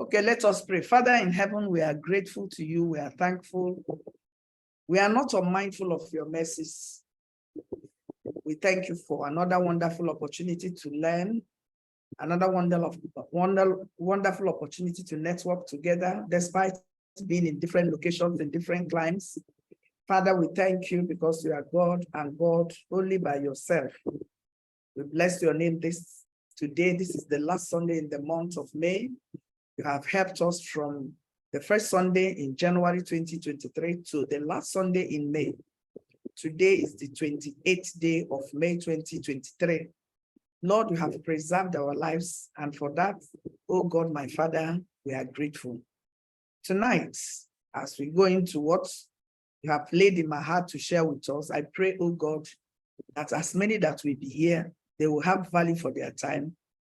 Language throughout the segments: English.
Okay, let us pray. Father in heaven, we are grateful to you. We are thankful. We are not unmindful of your mercies. We thank you for another wonderful opportunity to learn, another wonderful opportunity to network together, despite being in different locations, in different climes. Father, we thank you because you are God and God only by yourself. We bless your name today. This is the last Sunday in the month of May. You have helped us from the first Sunday in January 2023 to the last Sunday in May. Today is the 28th day of May 2023. Lord, you have preserved our lives, and for that, oh God, my Father, we are grateful. Tonight, as we go into what you have laid in my heart to share with us, I pray, oh God, that as many that will be here, they will have value for their time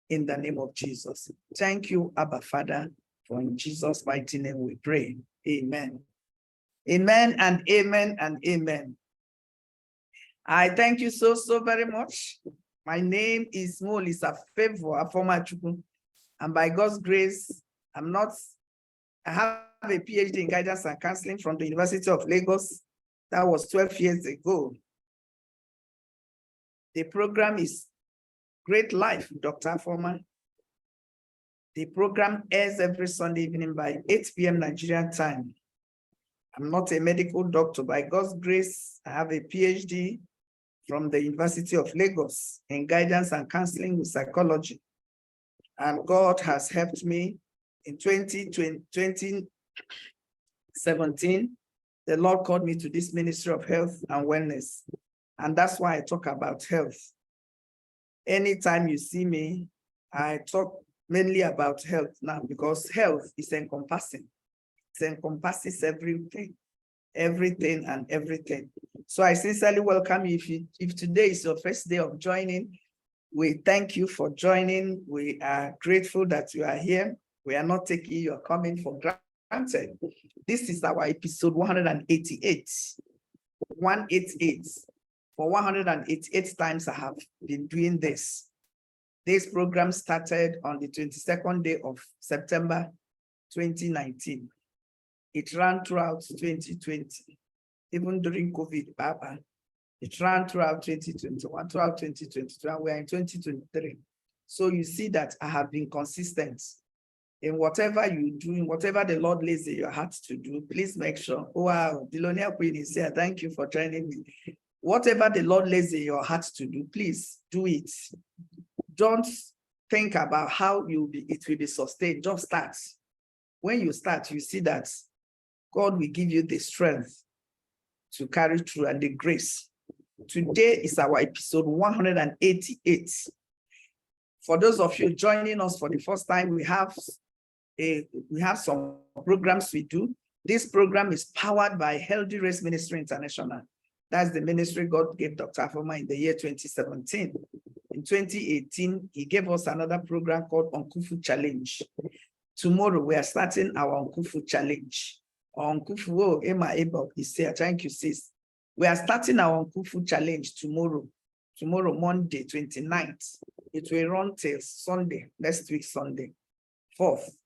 in the name of Jesus. Thank you, Abba Father, for in Jesus' mighty name we pray. Amen. Amen and amen and amen. I thank you so very much. My name is Dr.Favour, Afoma, and by God's grace, I have a PhD in guidance and counseling from the University of Lagos. That was 12 years ago. The program is Great Life, Dr. Afoma. The program airs every Sunday evening by 8 p.m. Nigerian time. I'm not a medical doctor. By God's grace, I have a PhD from the University of Lagos in guidance and counseling with psychology. And God has helped me in 2017. The Lord called me to this Ministry of Health and Wellness. And that's why I talk about health. Anytime you see me, I talk mainly about health now because health is encompassing. It encompasses everything and everything. So I sincerely welcome you. If today is your first day of joining, we thank you for joining. We are grateful that you are here. We are not taking your coming for granted. This is our episode 188. 188. For 188 times I have been doing this. This program started on the 22nd day of September 2019. It ran throughout 2020, even during COVID, Baba. It ran throughout 2021, throughout 2022, and we are in 2023. So you see that I have been consistent in whatever you do, in whatever the Lord lays in your heart to do. Please make sure. Wow, Dilonia Queen is here. Thank you for joining me. Whatever the Lord lays in your heart to do, please do it. Don't think about how it will be sustained. Just start. When you start, you see that God will give you the strength to carry through and the grace. Today is our episode 188. For those of you joining us for the first time, we have some programs we do. This program is powered by Healthy Race Ministry International. That's the ministry God gave Dr. Afoma in the year 2017. In 2018, he gave us another program called Onkufu Challenge. Tomorrow, we are starting our Onkufu Challenge. Onkufu, Emma Abel is here. Thank you, sis. We are starting our Onkufu Challenge tomorrow. Tomorrow, Monday, 29th. It will run till Sunday, next week, Sunday, 4th.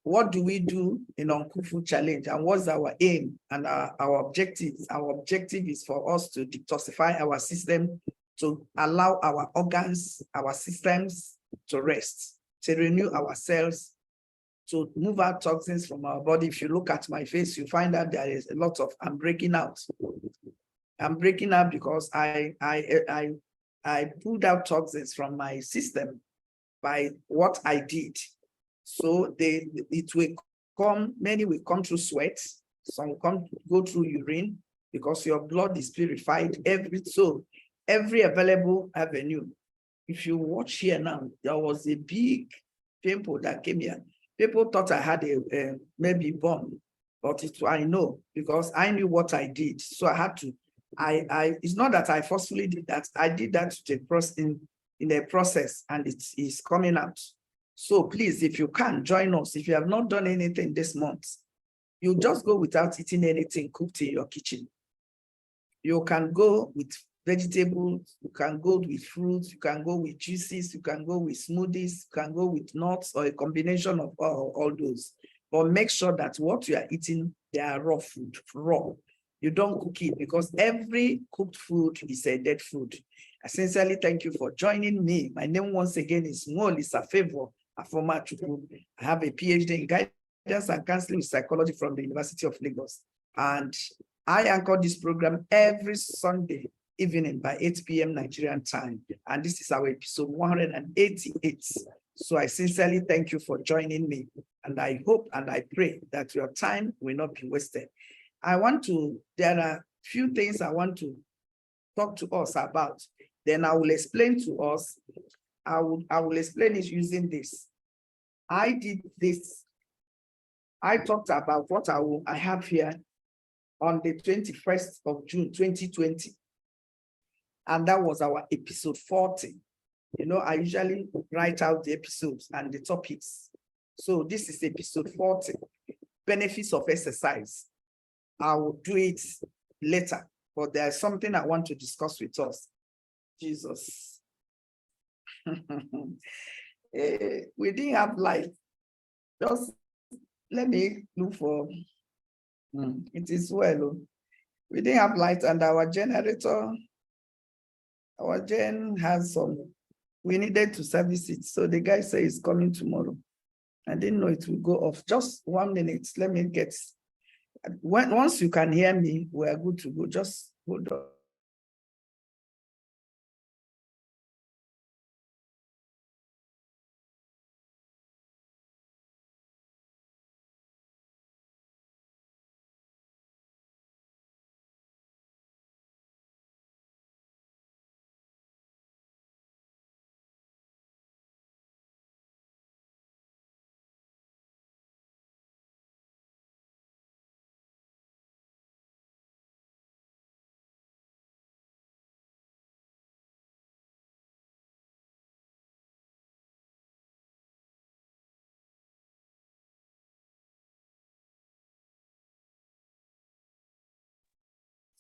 What do we do in Onkufu Challenge, and what's our aim and our objectives? Our objective is for us to detoxify our system, to allow our organs, our systems to rest, to renew our cells, to move out toxins from our body. If you look at my face, you find that there is a lot of, I'm breaking out. I'm breaking out because I pulled out toxins from my system by what I did. So it will come, many will come through sweat, some go through urine, because your blood is purified every available avenue. If you watch here now, there was a big pimple that came here. People thought I had a maybe bomb, but I know because I knew what I did. So I had to, it's not that I forcefully did that. I did that in a process, and it is coming out. So please, if you can, join us. If you have not done anything this month, you just go without eating anything cooked in your kitchen. You can go with vegetables, you can go with fruits, you can go with juices, you can go with smoothies, you can go with nuts, or a combination of all those. But make sure that what you are eating, they are raw food, raw. You don't cook it, because every cooked food is a dead food. I sincerely thank you for joining me. My name once again is Dr.Favour, Afoma. I have a PhD in guidance and counseling with psychology from the University of Lagos. And I anchor this program every Sunday evening by 8 p.m. Nigerian time. And this is our episode 188. So I sincerely thank you for joining me. And I hope and I pray that your time will not be wasted. There are few things I want to talk to us about. Then I will explain to us. I will explain it using this. I did this. I talked about what I have here on the 21st of June, 2020. And that was our episode 40. You know, I usually write out the episodes and the topics. So this is episode 40, benefits of exercise. I will do it later, but there's something I want to discuss with us. Jesus. We didn't have light. Just let me look for, it is well. We didn't have light, and our generator, our gen has some, we needed to service it. So the guy said it's coming tomorrow. I didn't know it will go off. Just 1 minute. Let me get, once you can hear me, we're good to go. Just hold on.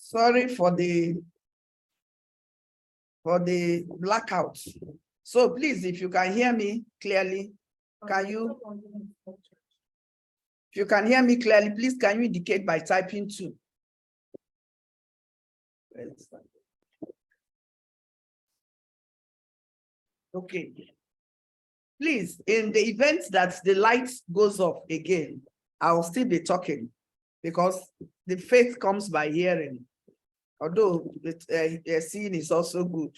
Sorry for the blackout. So please, if you can hear me clearly, if you can hear me clearly, please can you indicate by typing 2? Okay. Please, in the event that the light goes off again, I'll still be talking, because the faith comes by hearing. Although seeing is also good.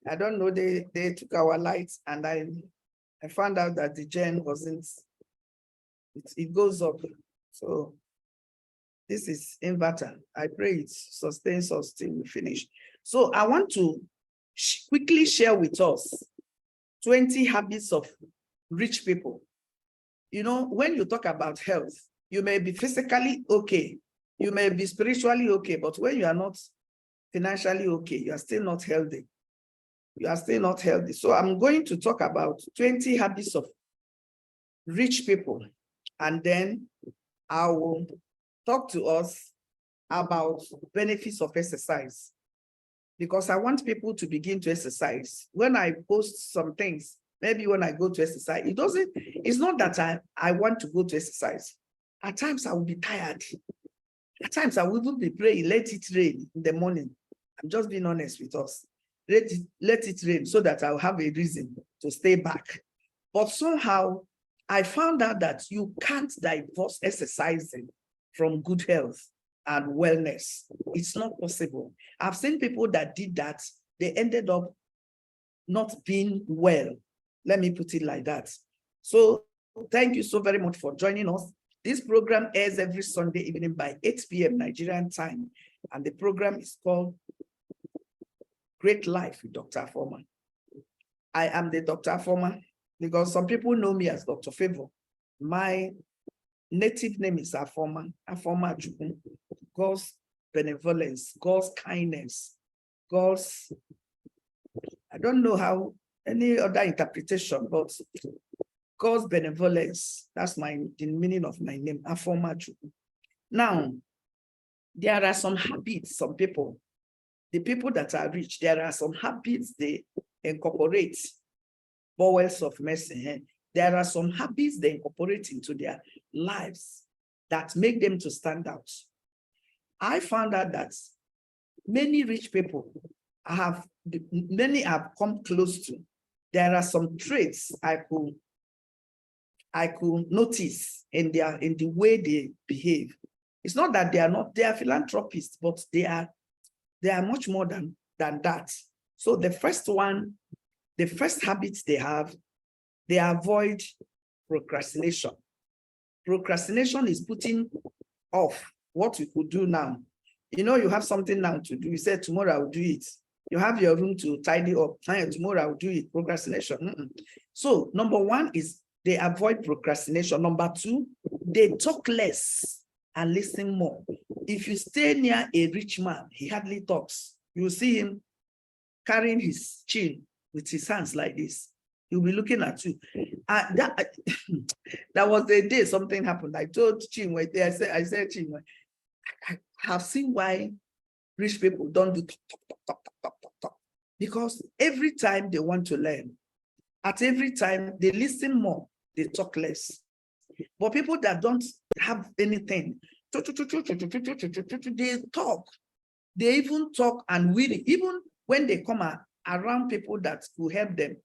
I don't know, they took our lights, and I found out that the gen wasn't, it goes up. So this is inverter. I pray it sustains us till we finish. So I want to quickly share with us 20 habits of rich people. You know, when you talk about health, you may be physically okay, you may be spiritually okay, but when you are not financially okay, you are still not healthy. You are still not healthy. So I'm going to talk about 20 habits of rich people, and then I will talk to us about benefits of exercise, because I want people to begin to exercise. When I post some things, maybe when I go to exercise, it's not that I want to go to exercise. At times I will be tired. At times I will even be praying, let it rain in the morning. I'm just being honest with us. Let it rain so that I'll have a reason to stay back. But somehow I found out that you can't divorce exercising from good health and wellness. It's not possible. I've seen people that did that. They ended up not being well. Let me put it like that. So thank you so very much for joining us. This program airs every Sunday evening by 8 p.m. Nigerian time. And the program is called Great Life with Dr. Afoma. I am the Dr. Afoma because some people know me as Dr.Favour. My native name is Afoma, Afoma, God's benevolence, God's kindness, God's, I don't know how any other interpretation, but God's benevolence. That's the meaning of my name, Afoma. Now, there are some habits, some people, the people that are rich, there are some habits they incorporate, bowels of mercy. There are some habits they incorporate into their lives that make them to stand out. I found out that many rich people many have come close to. There are some traits I could notice in the way they behave. It's not that they are philanthropists, but they are much more than that. So the first habit they have, they avoid procrastination. Procrastination is putting off what you could do now. You know, you have something now to do. You say, tomorrow I'll do it. You have your room to tidy up. Tomorrow I'll do it. Procrastination. So number one is they avoid procrastination. Number two, they talk less and listen more. If you stay near a rich man, he hardly talks. You see him carrying his chin with his hands like this. He'll be looking at you. That was the day something happened. I told Chinwe, I said, Chinwe, I have seen why rich people don't do talk. Because every time they want to learn, at every time they listen more, they talk less. But people that don't have anything, they talk. They even talk and willing. Even when they come around people that will help them,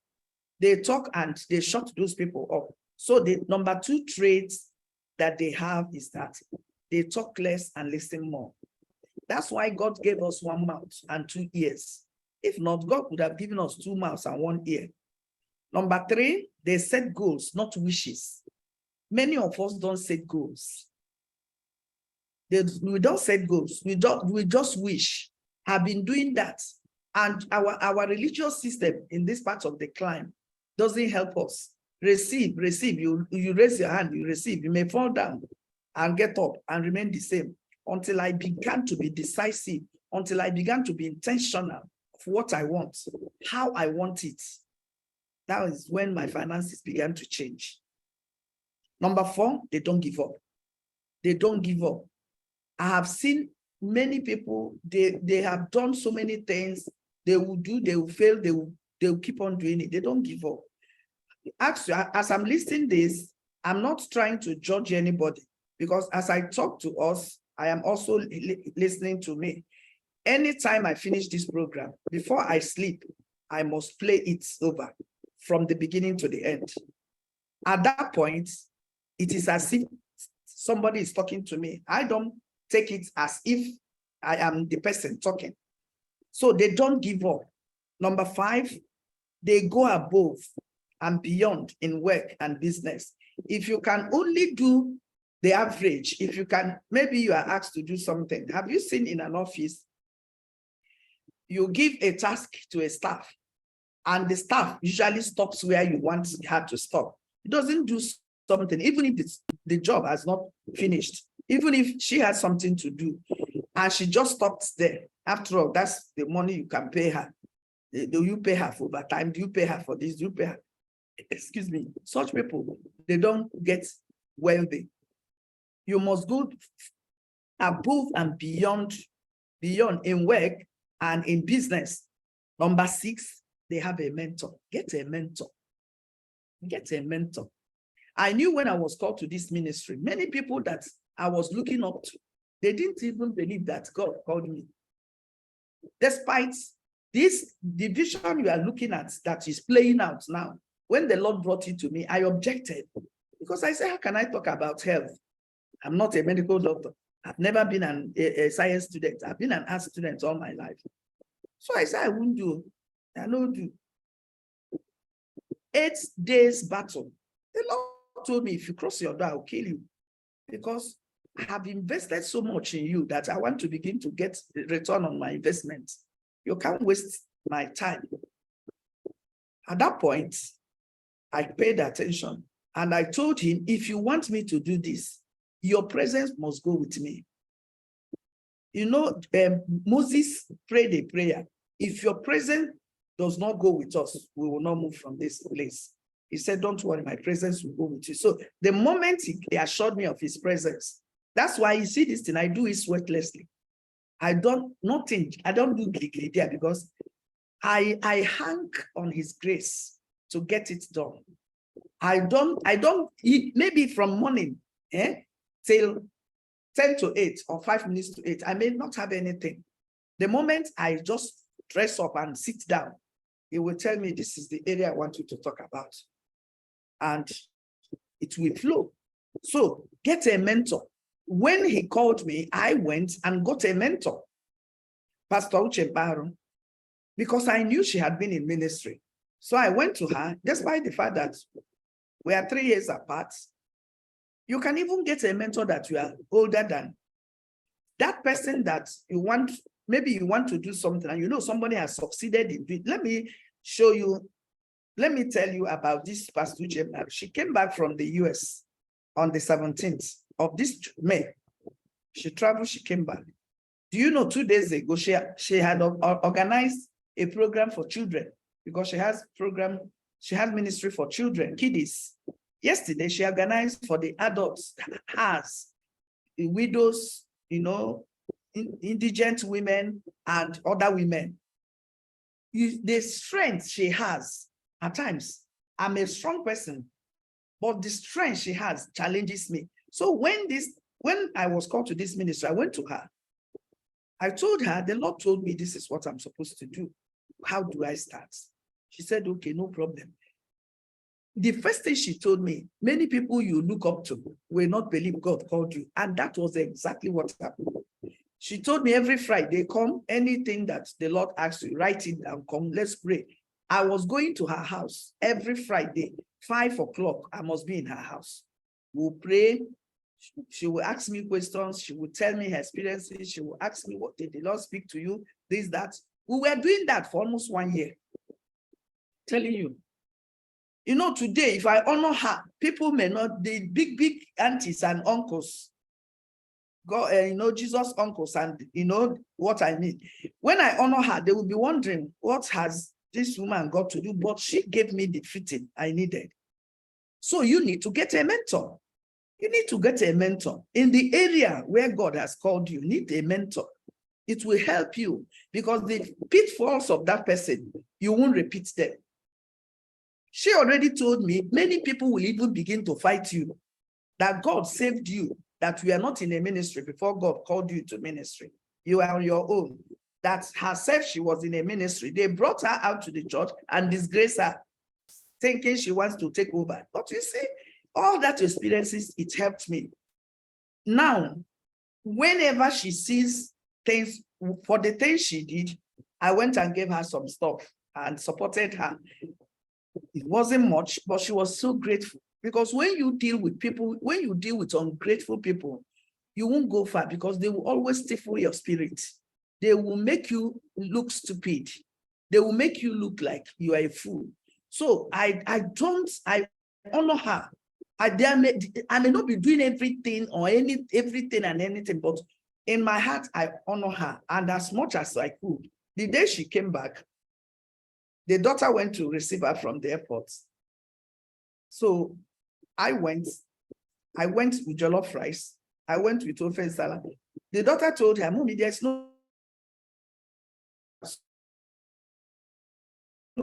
they talk and they shut those people up. So the number two traits that they have is that they talk less and listen more. That's why God gave us 1 mouth and 2 ears. If not, God would have given us 2 mouths and 1 ear. Number three, they set goals, not wishes. Many of us don't set goals. We don't set goals. We just wish. I've been doing that. And our religious system in this part of the climb doesn't help us. Receive. You raise your hand, you receive. You may fall down and get up and remain the same. Until I began to be decisive, until I began to be intentional of what I want, how I want it. That is when my finances began to change. Number four, they don't give up. They don't give up. I have seen many people, they have done so many things. They will do, they will fail, they will keep on doing it. They don't give up. Actually, as I'm listening this, I'm not trying to judge anybody, because as I talk to us, I am also listening to me. Anytime I finish this program, before I sleep, I must play it over from the beginning to the end. At that point, it is as if somebody is talking to me. I don't take it as if I am the person talking. So they don't give up. Number five, they go above and beyond in work and business. If you can only do the average, if you can, maybe you are asked to do something. Have you seen in an office, you give a task to a staff and the staff usually stops where you want her to stop. It doesn't do something, even if the job has not finished, even if she has something to do and she just stops there. After all, that's the money you can pay her. Do you pay her for overtime? Do you pay her for this? Do you pay her? Excuse me. Such people, they don't get wealthy. You must go above and beyond in work and in business. Number six, they have a mentor. Get a mentor. Get a mentor. I knew when I was called to this ministry, many people that I was looking up to, they didn't even believe that God called me. Despite this division you are looking at that is playing out now, when the Lord brought it to me, I objected because I said, how can I talk about health? I'm not a medical doctor. I've never been a science student. I've been an art student all my life. So I said, I won't do. I don't do. 8 days battle. The Lord told me, if you cross your door, I'll kill you. Because I have invested so much in you that I want to begin to get the return on my investment. You can't waste my time. At that point, I paid attention and I told him, if you want me to do this, your presence must go with me. You know, Moses prayed a prayer. If your presence does not go with us, we will not move from this place. He said, don't worry, my presence will go with you. So the moment he assured me of his presence, that's why you see this thing, I do it sweatlessly. I don't do glee there because I hang on his grace to get it done. Maybe from morning till 10 to 8 or 5 minutes to 8, I may not have anything. The moment I just dress up and sit down, he will tell me, this is the area I want you to talk about. And it will flow. So get a mentor. When he called me, I went and got a mentor, Pastor Uche Baron, because I knew she had been in ministry. So I went to her, despite the fact that we are 3 years apart. You can even get a mentor that you are older than. That person that you want, maybe you want to do something and you know somebody has succeeded in it. Let me show you, let me tell you about this Pastor Uche. She came back from the US on the 17th of this May. She traveled, she came back. Do you know 2 days ago, she had organized a program for children because she has ministry for children, kiddies. Yesterday, she organized for the adults, the widows, indigent women and other women. The strength she has, at times, I'm a strong person, but the strength she has challenges me. So when I was called to this ministry, I went to her. I told her, the Lord told me this is what I'm supposed to do. How do I start? She said, okay, no problem. The first thing she told me, many people you look up to will not believe God called you. And that was exactly what happened. She told me every Friday, come, anything that the Lord asks you, write it down, come, let's pray. I was going to her house every Friday, 5 o'clock, I must be in her house. We'll pray. She will ask me questions. She will tell me her experiences. She will ask me, what did the Lord speak to you? This, that. We were doing that for almost 1 year. Telling you. Today, if I honor her, people may not, the big aunties and uncles, Jesus' uncles, and what I mean. When I honor her, they will be wondering, what has this woman got to do? But she gave me the fitting I needed. So you need to get a mentor. You need to get a mentor. In the area where God has called you, need a mentor. It will help you because the pitfalls of that person, you won't repeat them. She already told me many people will even begin to fight you, that God saved you, that you are not in a ministry before God called you to ministry. You are on your own. That herself, she was in a ministry. They brought her out to the church and disgraced her, thinking she wants to take over. But you see, all that experiences, it helped me. Now, whenever she sees things, for the things she did, I went and gave her some stuff and supported her. It wasn't much, but she was so grateful. Because when you deal with people, when you deal with ungrateful people, you won't go far because they will always stifle your spirit. They will make you look stupid. They will make you look like you are a fool. So I honor her. I may not be doing everything or everything and anything, but in my heart, I honor her. And as much as I could, the day she came back, the daughter went to receive her from the airport. So I went with jollof rice. I went with ofe salad. The daughter told her, Mommy, there's no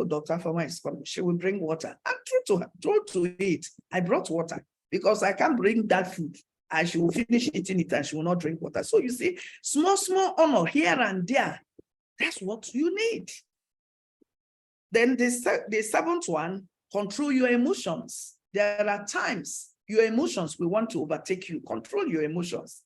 Dr.Favour is coming. She will bring water. I'm true to it. I brought water because I can't bring that food and she will finish eating it and she will not drink water. So you see, small honor here and there. That's what you need. Then the seventh one, control your emotions. There are times your emotions will want to overtake you. Control your emotions.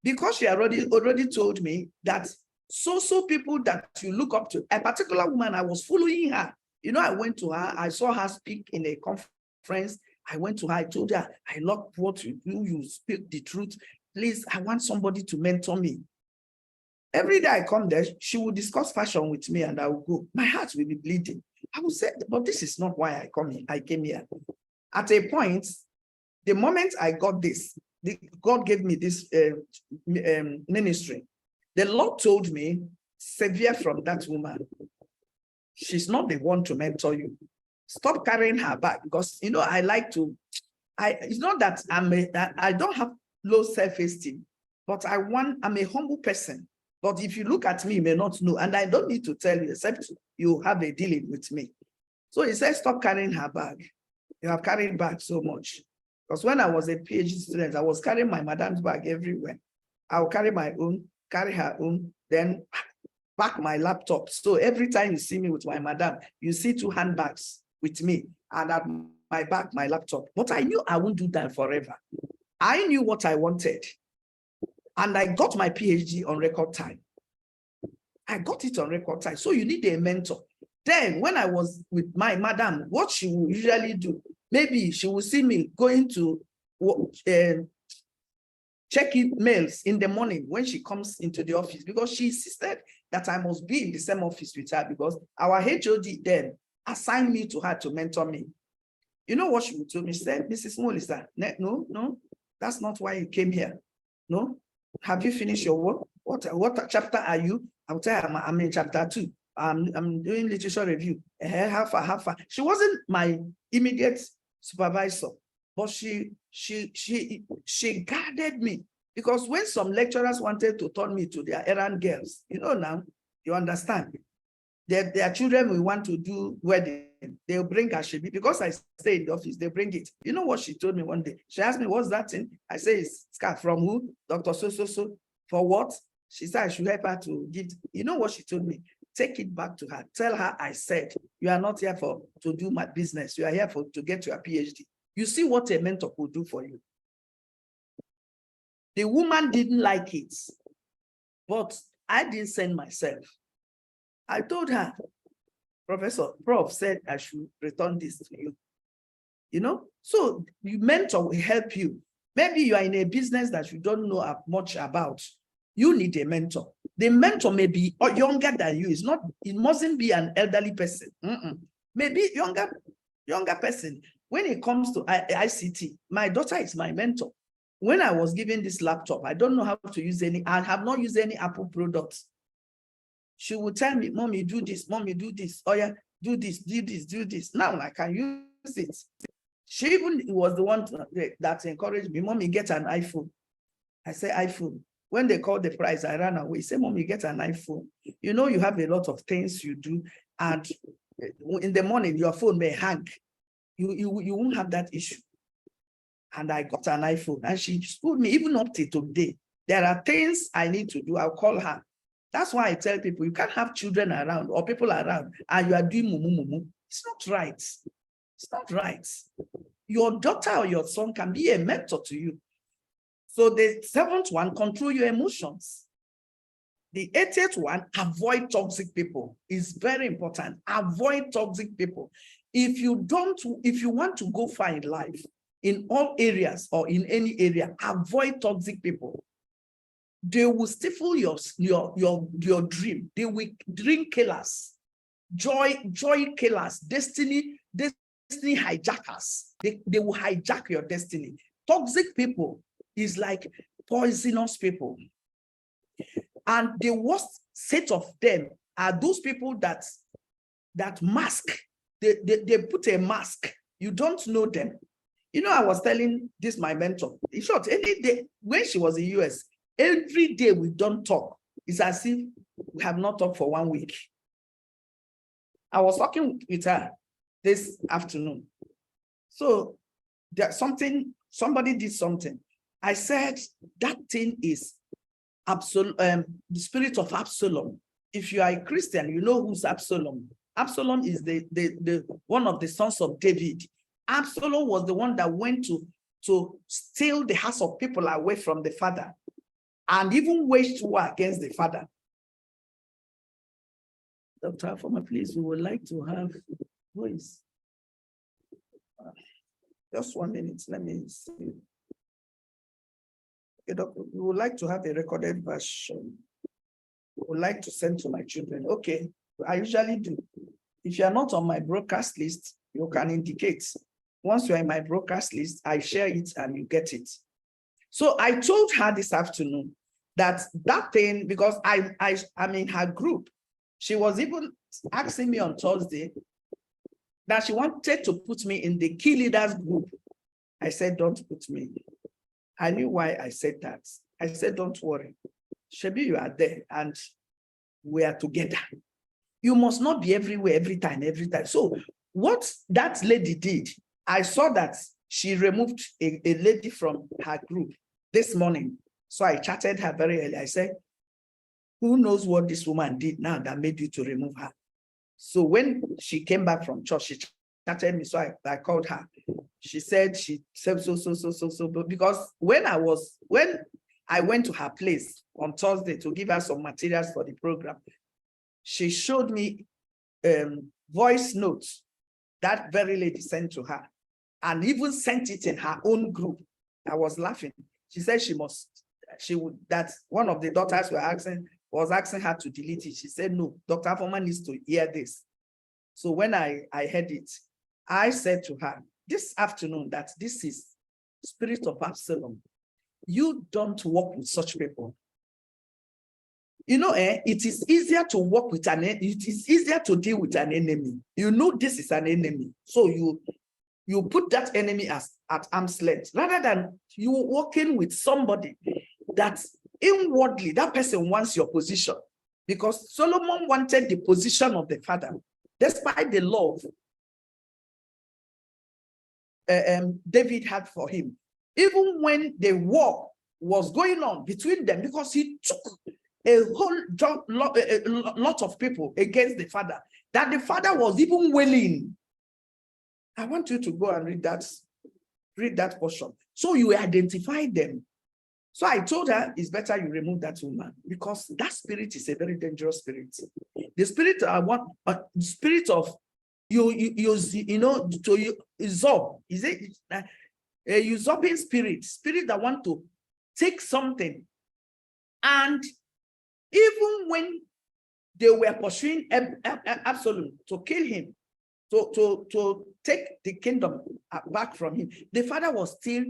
Because she already told me that so people that you look up to, a particular woman, I was following her. I went to her, I saw her speak in a conference. I went to her, I told her, I love what you do, you speak the truth. Please, I want somebody to mentor me. Every day I come there, she will discuss fashion with me and I will go. My heart will be bleeding. I will say, but this is not why I came here. At a point, the moment I got this, God gave me this ministry. The Lord told me, severe from that woman. She's not the one to mentor you. Stop carrying her back because, I like to, it's not that I don't have low self-esteem, but I'm a humble person. But if you look at me, you may not know. And I don't need to tell you, except you have a dealing with me. So he said, stop carrying her bag. You have carried bag so much. Because when I was a PhD student, I was carrying my madam's bag everywhere. I'll carry my own, carry her own, then pack my laptop. So every time you see me with my madam, you see 2 handbags with me, and at my back, my laptop. But I knew I wouldn't do that forever. I knew what I wanted. And I got my PhD on record time. I got it on record time. So you need a mentor. Then when I was with my madam, what she will usually do, maybe she will see me going to check mails in the morning when she comes into the office, because she insisted that I must be in the same office with her, because our HOD then assigned me to her to mentor me. You know what she would tell me? She said, Mrs. Molisa, no, that's not why you came here. No, have you finished your work? What chapter are you? I'll tell her I'm in chapter 2. I'm doing literature review. How far? She wasn't my immediate supervisor, but she guarded me, because when some lecturers wanted to turn me to their errand girls, now, you understand, their children will want to do wedding, they'll bring Ashebi, because I stay in the office, they bring it. You know what she told me one day? She asked me, what's that thing? I say, it's scarf. From who? Dr. So. For what? She said I should help her to give. You know what she told me? Take it back to her. Tell her I said, you are not here to do my business. You are here to get your PhD. You see what a mentor could do for you. The woman didn't like it, but I didn't send myself. I told her, Prof said I should return this to you. So your mentor will help you. Maybe you are in a business that you don't know much about. You need a mentor. The mentor may be younger than you. It mustn't be an elderly person. Maybe younger person. When it comes to ICT, my daughter is my mentor. When I was given this laptop, I don't know how to use I have not used any Apple products. She would tell me, Mommy, do this, Mommy, do this. Oh yeah, do this, do this, do this. Now I can use it. She even was the one that encouraged me, Mommy, get an iPhone. I say, iPhone. When they called the price, I ran away. Say, Mommy, get an iPhone. You have a lot of things you do, and in the morning, your phone may hang. You won't have that issue. And I got an iPhone, and she schooled me even up to today. There are things I need to do. I'll call her. That's why I tell people, you can't have children around or people around and you are doing mumu. It's not right. It's not right. Your daughter or your son can be a mentor to you. So the 7th one, control your emotions. The 80th one, avoid toxic people. Is very important. Avoid toxic people. If you want to go far in life, in all areas or in any area, avoid toxic people. They will stifle your dream. They will dream killers, joy killers, destiny hijackers. They will hijack your destiny. Toxic people is like poisonous people. And the worst set of them are those people that mask. They put a mask. You don't know them. I was telling this my mentor. In short, any day when she was in the US, every day we don't talk. It's as if we have not talked for 1 week. I was talking with her this afternoon. So there's somebody did something. I said, that thing is the spirit of Absalom. If you are a Christian, you know who's Absalom. Absalom is the one of the sons of David. Absalom was the one that went to steal the hearts of people away from the father, and even waged war against the father. Dr. Afoma, please, we would like to have voice. Just 1 minute, let me see. Okay, Doctor, we would like to have a recorded version. We would like to send to my children. Okay, I usually do. If you are not on my broadcast list, you can indicate. Once you are in my broadcast list, I share it and you get it. So I told her this afternoon that thing, because I'm in her group. She was even asking me on Thursday that she wanted to put me in the key leaders group. I said, don't put me. I knew why I said that. I said, don't worry. Shebi, you are there and we are together. You must not be everywhere, every time. So what that lady did, I saw that she removed a lady from her group this morning. So I chatted her very early. I said, who knows what this woman did now that made you to remove her? So when she came back from church, she chatted me. So I called her. She said so, because when I went to her place on Thursday to give her some materials for the program, she showed me voice notes that very lady sent to her, and even sent it in her own group. I was laughing. She said that one of the daughters was asking her to delete it. She said, no, Dr. Afoma needs to hear this. So when I heard it, I said to her this afternoon that this is spirit of Absalom. You don't work with such people. You know, it is easier to work with it is easier to deal with an enemy. You know this is an enemy. So you put that enemy at arm's length, rather than you working with somebody that inwardly, that person wants your position. Because Solomon wanted the position of the father, despite the love David had for him. Even when the war was going on between them, because he took a whole lot of people against the father, that the father was even willing. I want you to go and read that portion, so you identify them. So I told her it's better you remove that woman, because that spirit is a very dangerous spirit. The spirit spirit of to usurp, is it a usurping spirit that want to take something. And even when they were pursuing Absalom to kill him, to take the kingdom back from him, the father was still,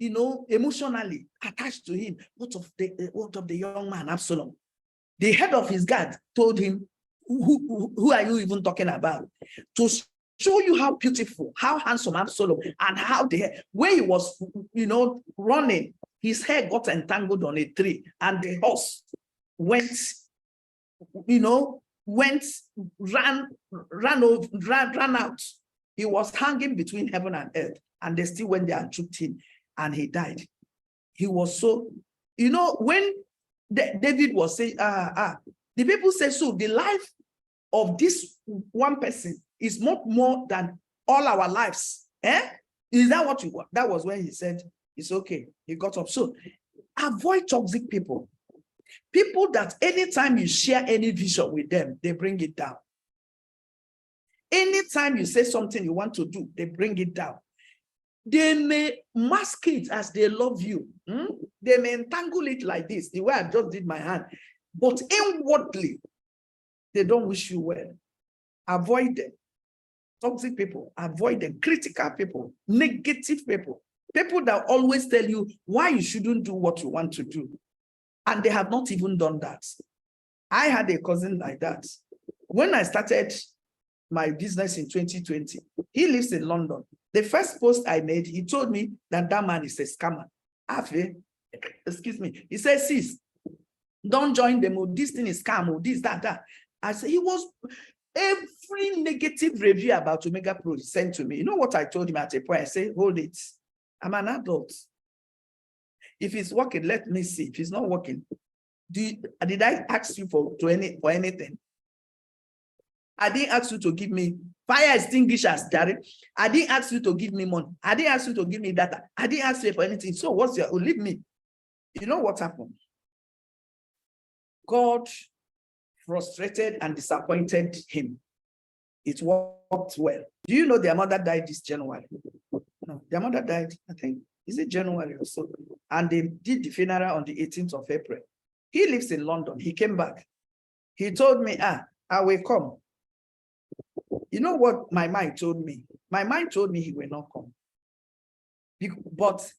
emotionally attached to him. What of the young man Absalom? The head of his guard told him, who are you even talking about? To show you how beautiful, how handsome Absalom, and how when he was, running, his hair got entangled on a tree, and the horse ran out. He was hanging between heaven and earth, and they still went there and choked him, and he died. He was so, when David was saying, the people say, so the life of this one person is more than all our lives. Is that what you want? That was when he said, it's okay. He got up. So avoid toxic people. People that anytime you share any vision with them, they bring it down. Anytime you say something you want to do, they bring it down. They may mask it as they love you. They may entangle it like this, the way I just did my hand. But inwardly, they don't wish you well. Avoid them. Toxic people, avoid them. Critical people, negative people. People that always tell you why you shouldn't do what you want to do. And they have not even done that. I had a cousin like that. When I started my business in 2020, he lives in London. The first post I made, he told me that man is a scammer. Excuse me. He said, sis, don't join them. This thing is scam. This, that. I said, he was every negative review about Omega Pro sent to me. You know what I told him at a point? I said, hold it. I'm an adult. If it's working, let me see. If it's not working, did I ask you for anything? I didn't ask you to give me fire extinguishers, Daddy. I didn't ask you to give me money. I didn't ask you to give me data. I didn't ask you for anything. So what's your, leave me. You know what happened? God frustrated and disappointed him. It worked well. Do you know their mother died this January? No, their mother died, I think, is it January or so? And they did the funeral on the 18th of April. He lives in London. He came back. He told me, I will come. You know what my mind told me? My mind told me he will not come. But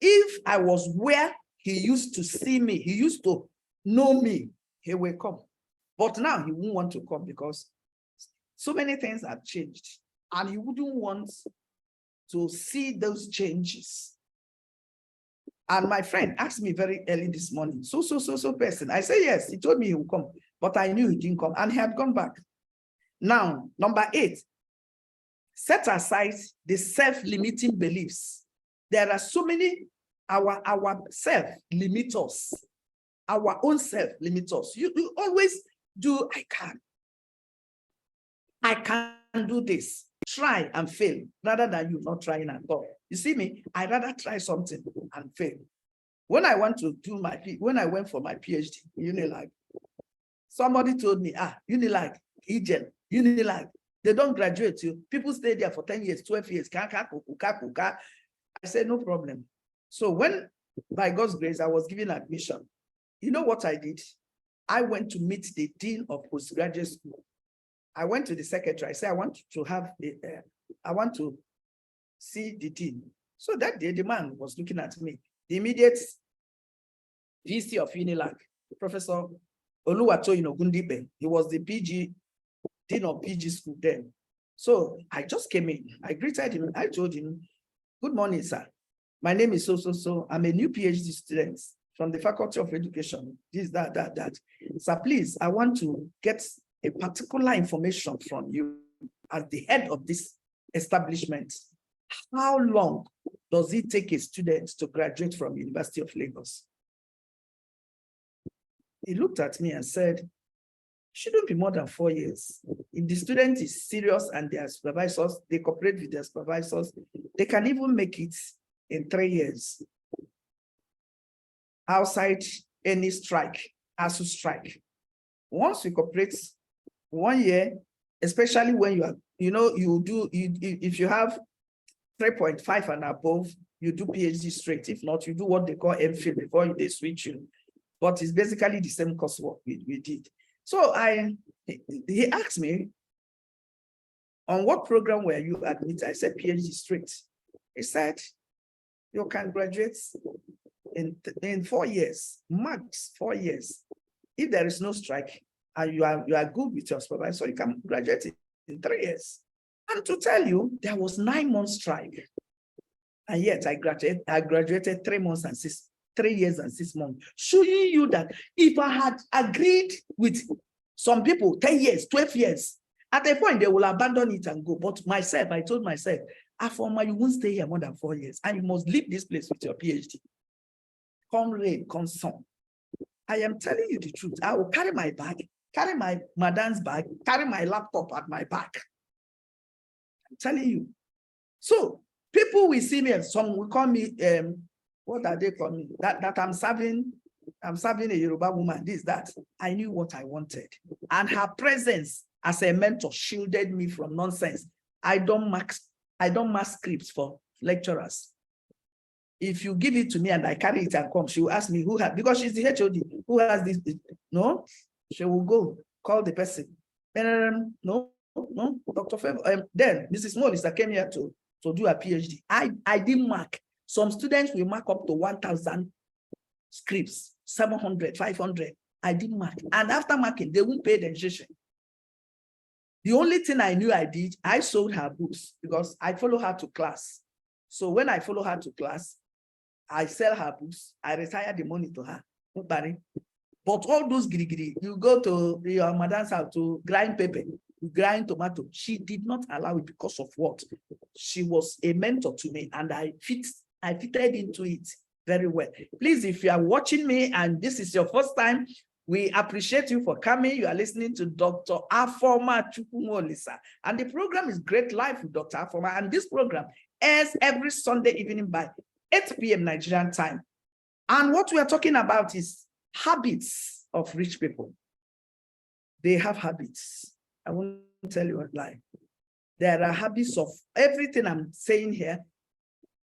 if I was where he used to see me, he used to know me, he will come. But now he won't want to come because so many things have changed. And he wouldn't want to see those changes. And my friend asked me very early this morning, so person. I said, yes, he told me he would come, but I knew he didn't come and he had gone back. Now, number 8, set aside the self-limiting beliefs. There are so many, our self limit us. Our own self limit us. You always do, I can do this. Try and fail rather than you not trying at all. You see me, I rather try something and fail. When I went for my PhD, Unilag, somebody told me, Unilag, Egen, Unilag, they don't graduate you. People stay there for 10 years, 12 years. I said, no problem. So when, by God's grace, I was given admission, you know what I did? I went to meet the dean of postgraduate school. I went to the secretary. I said, I want to see the dean. So that day, the man was looking at me. The immediate VC of Unilag, Professor Oluwatoyin Ogundipe, he was the dean of PG school then. So I just came in. I greeted him. I told him, good morning, sir. My name is so. I'm a new PhD student from the Faculty of Education. This, that. Sir, please, I want to get a particular information from you as the head of this establishment. How long does it take a student to graduate from University of Lagos? He looked at me and said, shouldn't be more than 4 years. If the student is serious and their supervisors, they cooperate with their supervisors, they can even make it in 3 years. Outside any strike, ASU strike. Once we cooperate 1 year, especially when you are, if you have 3.5 and above, you do PhD straight. If not, you do what they call MPhil before they switch you. But it's basically the same coursework we did. So he asked me, on what program were you admitted? I said, PhD straight. He said, you can graduate in 4 years, max 4 years. If there is no strike and you are good with your supervisor, you can graduate in 3 years. And to tell you, there was 9 months strike. And yet I graduated 3 months and 3 years and 6 months, showing you that if I had agreed with some people 10 years, 12 years, at a point they will abandon it and go. But myself, I told myself, Afoma, you won't stay here more than 4 years and you must leave this place with your PhD. Come rain, come sun. I am telling you the truth. I will carry my bag, carry my madam's bag, carry my laptop at my back. I'm telling you. So people will see me and some will call me, what are they calling me? That I'm serving a Yoruba woman, this, that. I knew what I wanted. And her presence as a mentor shielded me from nonsense. I don't mark scripts for lecturers. If you give it to me and I carry it and come, she will ask me who has, because she's the HOD, who has this? No, she will go call the person. No, Dr.Favour. Then Mrs. Mollis that came here to do a PhD. I didn't mark. Some students will mark up to 1,000 scripts, 700, 500. I didn't mark. And after marking, they won't pay the tuition. The only thing I knew I did, I sold her books because I follow her to class. So when I follow her to class, I sell her books. I retire the money to her. But all those giri, you go to your madam's house to grind pepper, grind tomato. She did not allow it because of what? She was a mentor to me and I fitted into it very well. Please, if you are watching me and this is your first time, we appreciate you for coming. You are listening to Dr. Afoma Chukwumolisa. And the program is Great Life with Dr. Afoma. And this program airs every Sunday evening by 8 p.m. Nigerian time. And what we are talking about is habits of rich people. They have habits. I won't tell you what lie. There are habits of everything I'm saying here.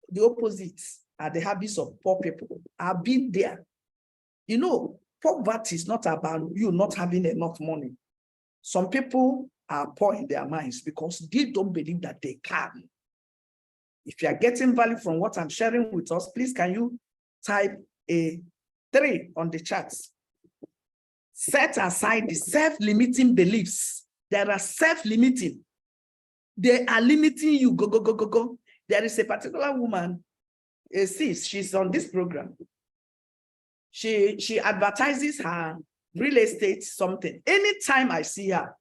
The opposites are the habits of poor people. I've been there. You know, poverty is not about you not having enough money. Some people are poor in their minds because they don't believe that they can. If you are getting value from what I'm sharing with us, please can you type a 3 on the charts? Set aside the self-limiting beliefs. There are self-limiting. They are limiting you. Go. There is a particular woman sis, she's on this program. She advertises her real estate something. Anytime I see her,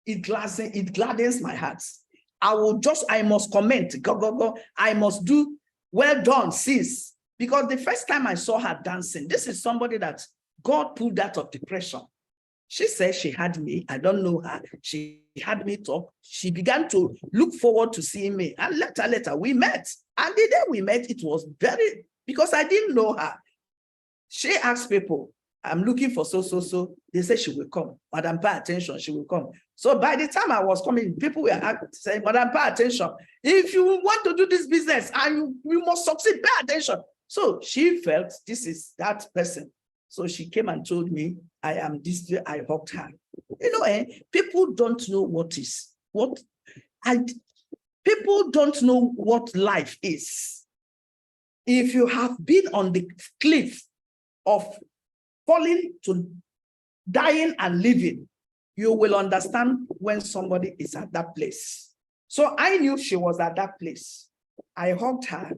it gladdens my heart. I must comment, go. I must do, well done, sis. Because the first time I saw her dancing, this is somebody that God pulled out of depression. She said she had me. I don't know her. She had me talk. She began to look forward to seeing me. And later, we met. And the day we met, it was because I didn't know her. She asked people, I'm looking for so. They said she will come. Madam, pay attention, she will come. So by the time I was coming, people were saying, Madam, pay attention. If you want to do this business and you must succeed, pay attention. So she felt this is that person. So she came and told me, I am this, I hugged her. People don't know people don't know what life is. If you have been on the cliff of falling to dying and living, you will understand when somebody is at that place. So I knew she was at that place. I hugged her.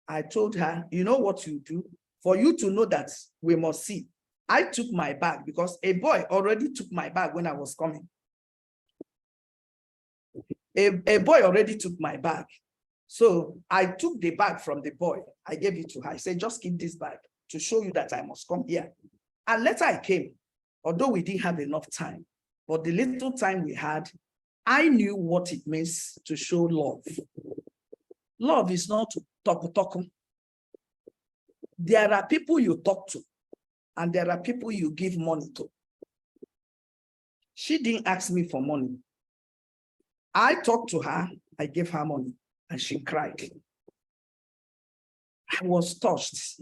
I told her, you know what you do? For you to know that we must see. I took my bag because a boy already took my bag when I was coming. A boy already took my bag. So I took the bag from the boy. I gave it to her. I said, just keep this bag to show you that I must come here. And later I came, although we didn't have enough time, but the little time we had, I knew what it means to show love. Love is not to talk. There are people you talk to, and there are people you give money to. She didn't ask me for money. I talked to her, I gave her money, and she cried. I was touched.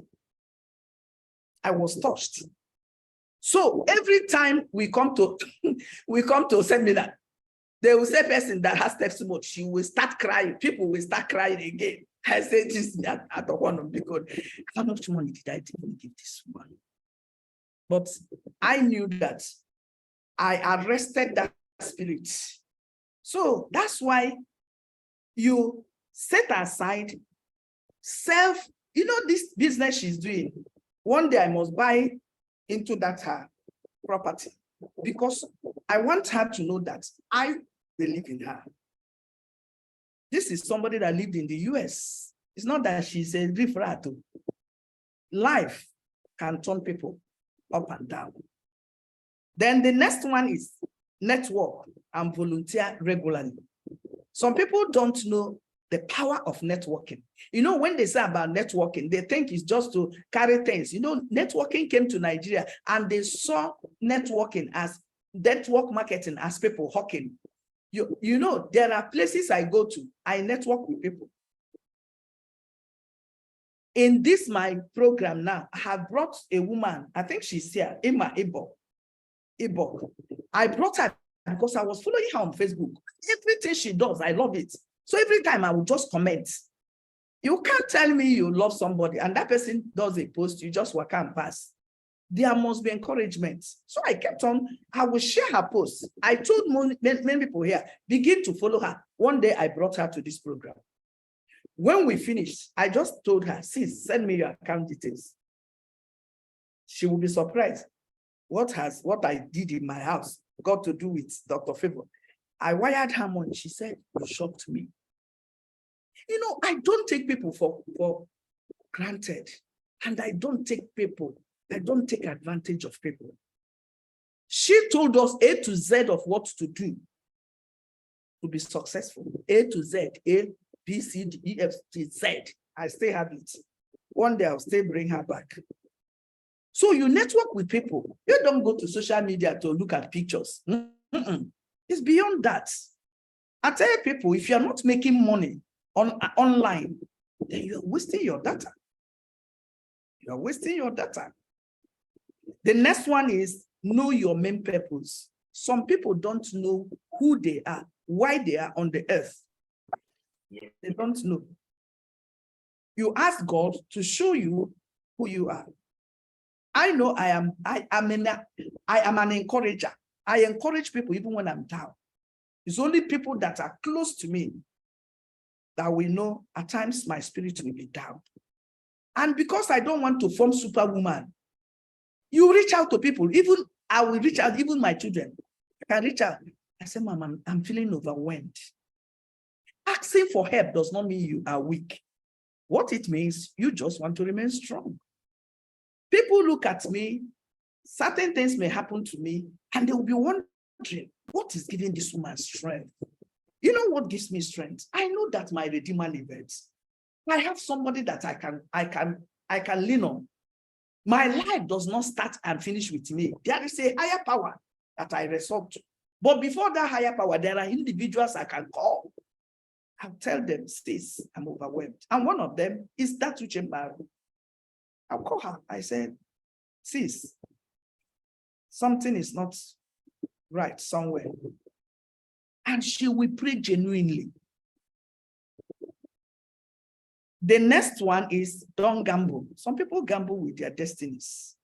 So every time we come to seminar, they will say person that has testimony, she will start crying. People will start crying again. I said this at the one because how much money did I even give this one? But I knew that I arrested that spirit. So that's why you set aside this business she's doing. One day I must buy into that her property because I want her to know that I believe in her. This is somebody that lived in the US. It's not that she's a refrato. Life can turn people up and down. Then the next one is network and volunteer regularly. Some people don't know the power of networking. When they say about networking, they think it's just to carry things. Networking came to Nigeria and they saw networking as network marketing as people hawking. There are places I go to, I network with people. In this, my program now, I have brought a woman, I think she's here, Emma Ibo. I brought her because I was following her on Facebook. Everything she does, I love it. So every time I will just comment. You can't tell me you love somebody and that person does a post, you just walk and pass. There must be encouragement. So I kept on, I will share her posts. I told many people here, begin to follow her. One day I brought her to this program. When we finished, I just told her, sis, send me your account details. She will be surprised. What I did in my house got to do with Dr.Favour. I wired her money. She said, you shocked me. I don't take people for granted. And I don't take advantage of people. She told us A to Z of what to do to be successful. A to Z, A, B, C, D, E, F, G, Z. I still have it. One day I'll still bring her back. So you network with people. You don't go to social media to look at pictures. It's beyond that. I tell people, if you're not making money online, then you're wasting your data. You're wasting your data. The next one is know your main purpose. Some people don't know who they are, why they are on the earth. They don't know. You ask God to show you who you are. I know I am an encourager. I encourage people even when I'm down. It's only people that are close to me that will know at times my spirit will be down. And because I don't want to form superwoman, you reach out to people. Even I will reach out, even my children. I can reach out. I say, Mom, I'm feeling overwhelmed. Asking for help does not mean you are weak. What it means, you just want to remain strong. People look at me, certain things may happen to me, and they will be wondering, what is giving this woman strength? You know what gives me strength? I know that my Redeemer lives. I have somebody that I can lean on. My life does not start and finish with me. There is a higher power that I resort to. But before that higher power, there are individuals I can call. I'll tell them, sis, I'm overwhelmed. And one of them is that which I'll call her. I said, sis, something is not right somewhere. And she will pray genuinely. The next one is don't gamble. Some people gamble with their destinies.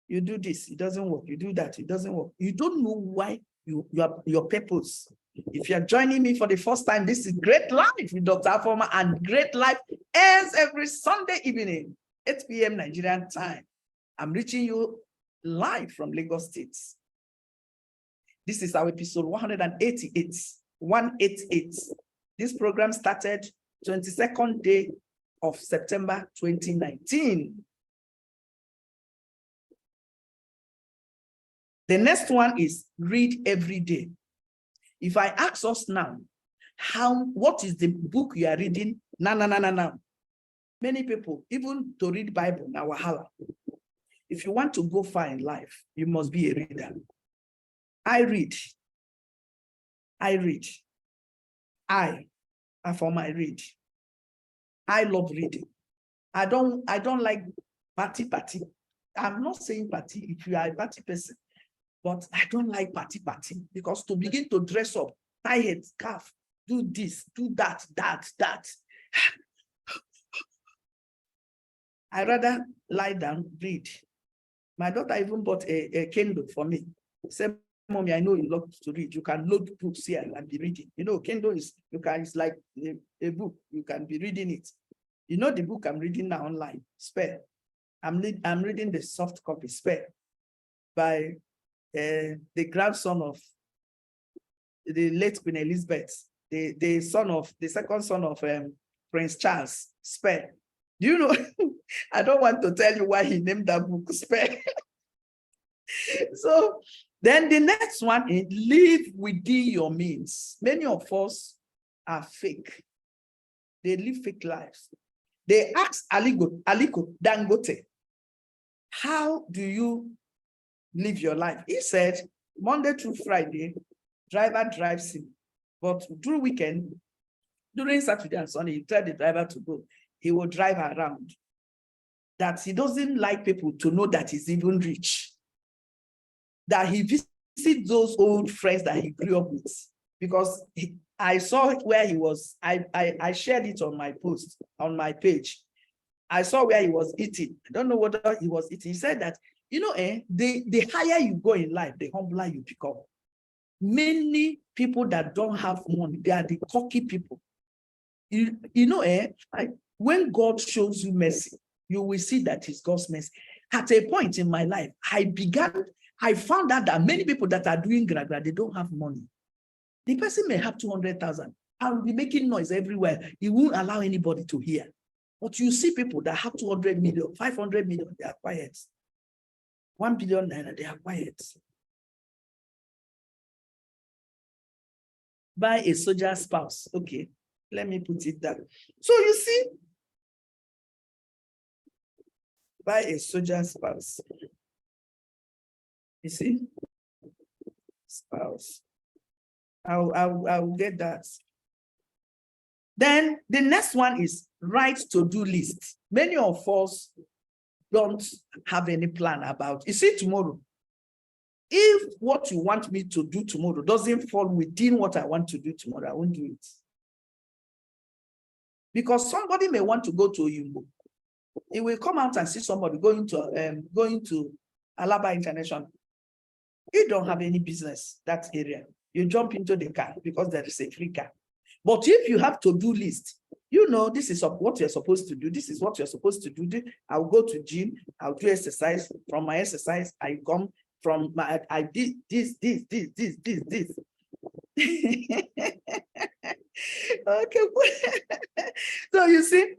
You do this, it doesn't work. You do that, it doesn't work. You don't know why your purpose. If you're joining me for the first time, this is Great Life with Dr. Afoma, and Great Life ends every Sunday evening, 8 p.m. Nigerian time. I'm reaching you live from Lagos State. This is our episode 188. 188. This program started 22nd day of September 2019. The next one is read every day. If I ask us now, what is the book you are reading? No. Many people, even to read Bible, now wahala. If you want to go far in life, you must be a reader. I read. Afoma, I read. I love reading. I don't like party. I'm not saying party if you are a party person, but I don't like party because to begin to dress up, tie head, scarf, do this, do that. I rather lie down, read. My daughter even bought a Kindle for me. Said, Mommy, I know you love to read. You can load books here and be reading. You know, Kindle is it's like a book. You can be reading it. You know the book I'm reading now online, Spare. I'm reading the soft copy, Spare, by the grandson of the late Queen Elizabeth, the second son of Prince Charles, Spare. Do you know? I don't want to tell you why he named that book Spare. So then the next one is live within your means. Many of us are fake. They live fake lives. They asked Aliko Dangote, how do you live your life? He said, Monday through Friday, driver drives him. But through weekend, during Saturday and Sunday, he tell the driver to go. He will drive around. That he doesn't like people to know that he's even rich. That he visits those old friends that he grew up with. Because I saw where he was. I shared it on my post, on my page. I saw where he was eating. I don't know what he was eating. He said that, the higher you go in life, the humbler you become. Many people that don't have money, they are the cocky people. When God shows you mercy, you will see that it's God's mercy. At a point in my life, I found out that many people that are doing gragra, they don't have money. The person may have 200,000. I will be making noise everywhere. He won't allow anybody to hear. But you see people that have 200 million, 500 million, they are quiet. 1 billion naira, they are quiet. Buy a soldier spouse. Okay, let me put it down. So you see, buy a soldier spouse. You see? Spouse. I'll get that. Then the next one is write to-do list. Many of us don't have any plan about. You see, tomorrow, if what you want me to do tomorrow doesn't fall within what I want to do tomorrow, I won't do it. Because somebody may want to go to Oyumbo. He will come out and see somebody going to Alaba International. You don't have any business that area. You jump into the car because there is a free car. But if you have to-do list, You know, this is what you're supposed to do. This is what you're supposed to do. I'll go to gym. I'll do exercise. From my exercise, I come from my, I did this. Okay. So you see,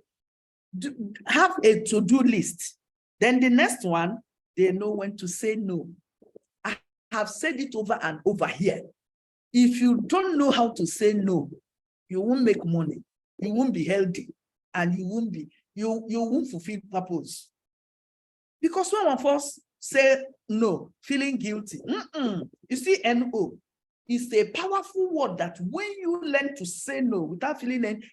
have a to-do list. Then the next one, they know when to say no. I have said it over and over here. If you don't know how to say no, you won't make money, you won't be healthy, and you won't fulfill purpose. Because some of us say no, feeling guilty. You see, no is a powerful word that when you learn to say no without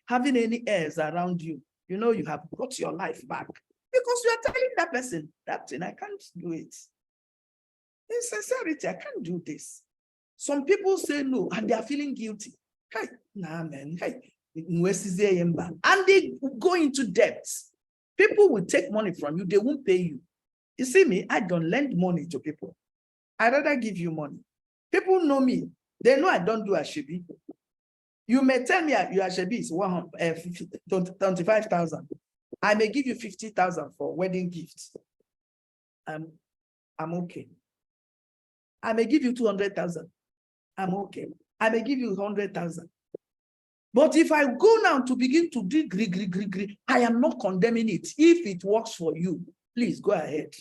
having any airs around you, you know you have got your life back. Because you are telling that person, that thing, I can't do it. In sincerity, I can't do this. Some people say no and they are feeling guilty. Hey, nah, man. Hey, and they go into debt. People will take money from you, they won't pay you. You see me, I don't lend money to people. I'd rather give you money. People know me. They know I don't do ashebi. You may tell me your ashebi is 25,000. I may give you 50,000 for wedding gifts. I'm okay. I may give you 200,000. I'm okay. I may give you 100,000. But if I go now to begin to do I am not condemning it. If it works for you, please go ahead.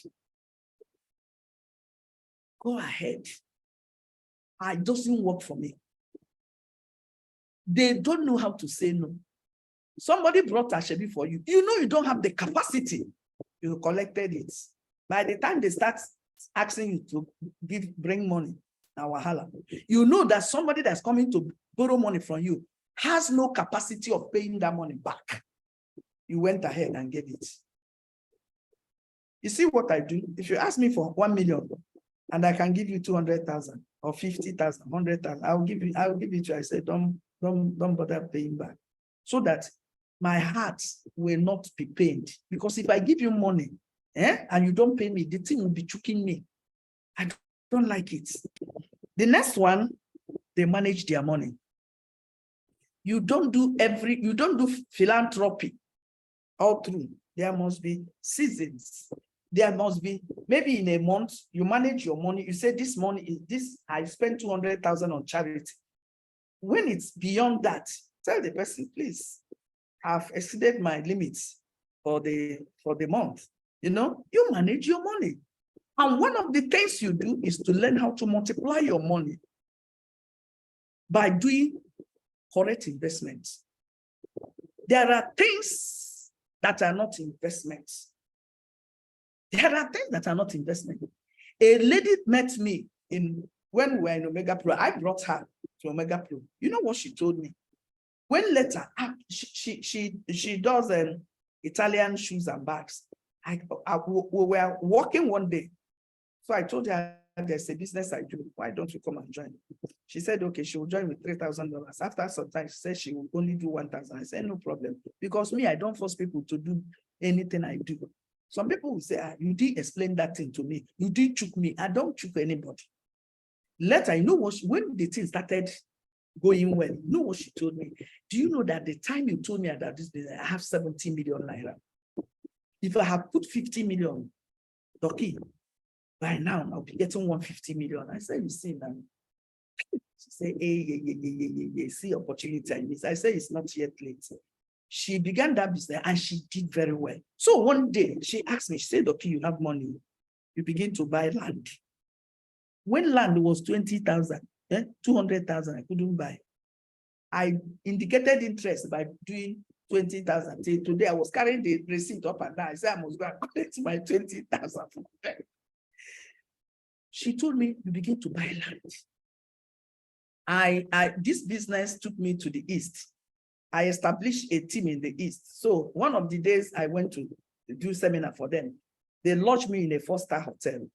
Go ahead. It doesn't work for me. They don't know how to say no. Somebody brought ashebi for you. You know you don't have the capacity. You collected it. By the time they start asking you to bring money, now wahala. You know that somebody that's coming to borrow money from you has no capacity of paying that money back. You went ahead and gave it. You see what I do? If you ask me for 1 million and I can give you 200,000 or 50,000, 100,000, I'll give it to you. I say, don't bother paying back. So that my heart will not be pained. Because if I give you money, and you don't pay me, the thing will be choking me. I don't like it. The next one, they manage their money. You don't do philanthropy all through. There must be seasons. There must be, maybe in a month, you manage your money. You say this money is this, I spent 200,000 on charity. When it's beyond that, tell the person, please, I've exceeded my limits for the month. You know, you manage your money. And one of the things you do is to learn how to multiply your money by doing correct investments. There are things that are not investments. There are things that are not investment. A lady met me when we were in Omega Pro. I brought her to Omega Pro. You know what she told me? When later, she does Italian shoes and bags. We were walking one day. So I told her, there's a business I do. Why don't you come and join? She said, okay, she will join with $3,000. After some time, she said she will only do 1,000. I said, no problem. Because me, I don't force people to do anything I do. Some people will say, you didn't explain that thing to me. You didn't choke me. I don't choke anybody. Later, you know what? When the thing started going well, you know what she told me? Do you know that the time you told me about this business, I have 70 million naira? If I have put 50 million, Doki, by now I'll be getting 150 million. I said, you see now. She said, hey, see opportunity. I said, it's not yet late. She began that business and she did very well. So one day she asked me, she said, okay, you have money. You begin to buy land. When land was 20,000, 200,000, I couldn't buy. I indicated interest by doing 20,000. Today I was carrying the receipt up and down. I said, I must go and collect my 20,000. She told me, you begin to buy land. This business took me to the East. I established a team in the East. So one of the days I went to do seminar for them, they lodged me in a 4-star hotel.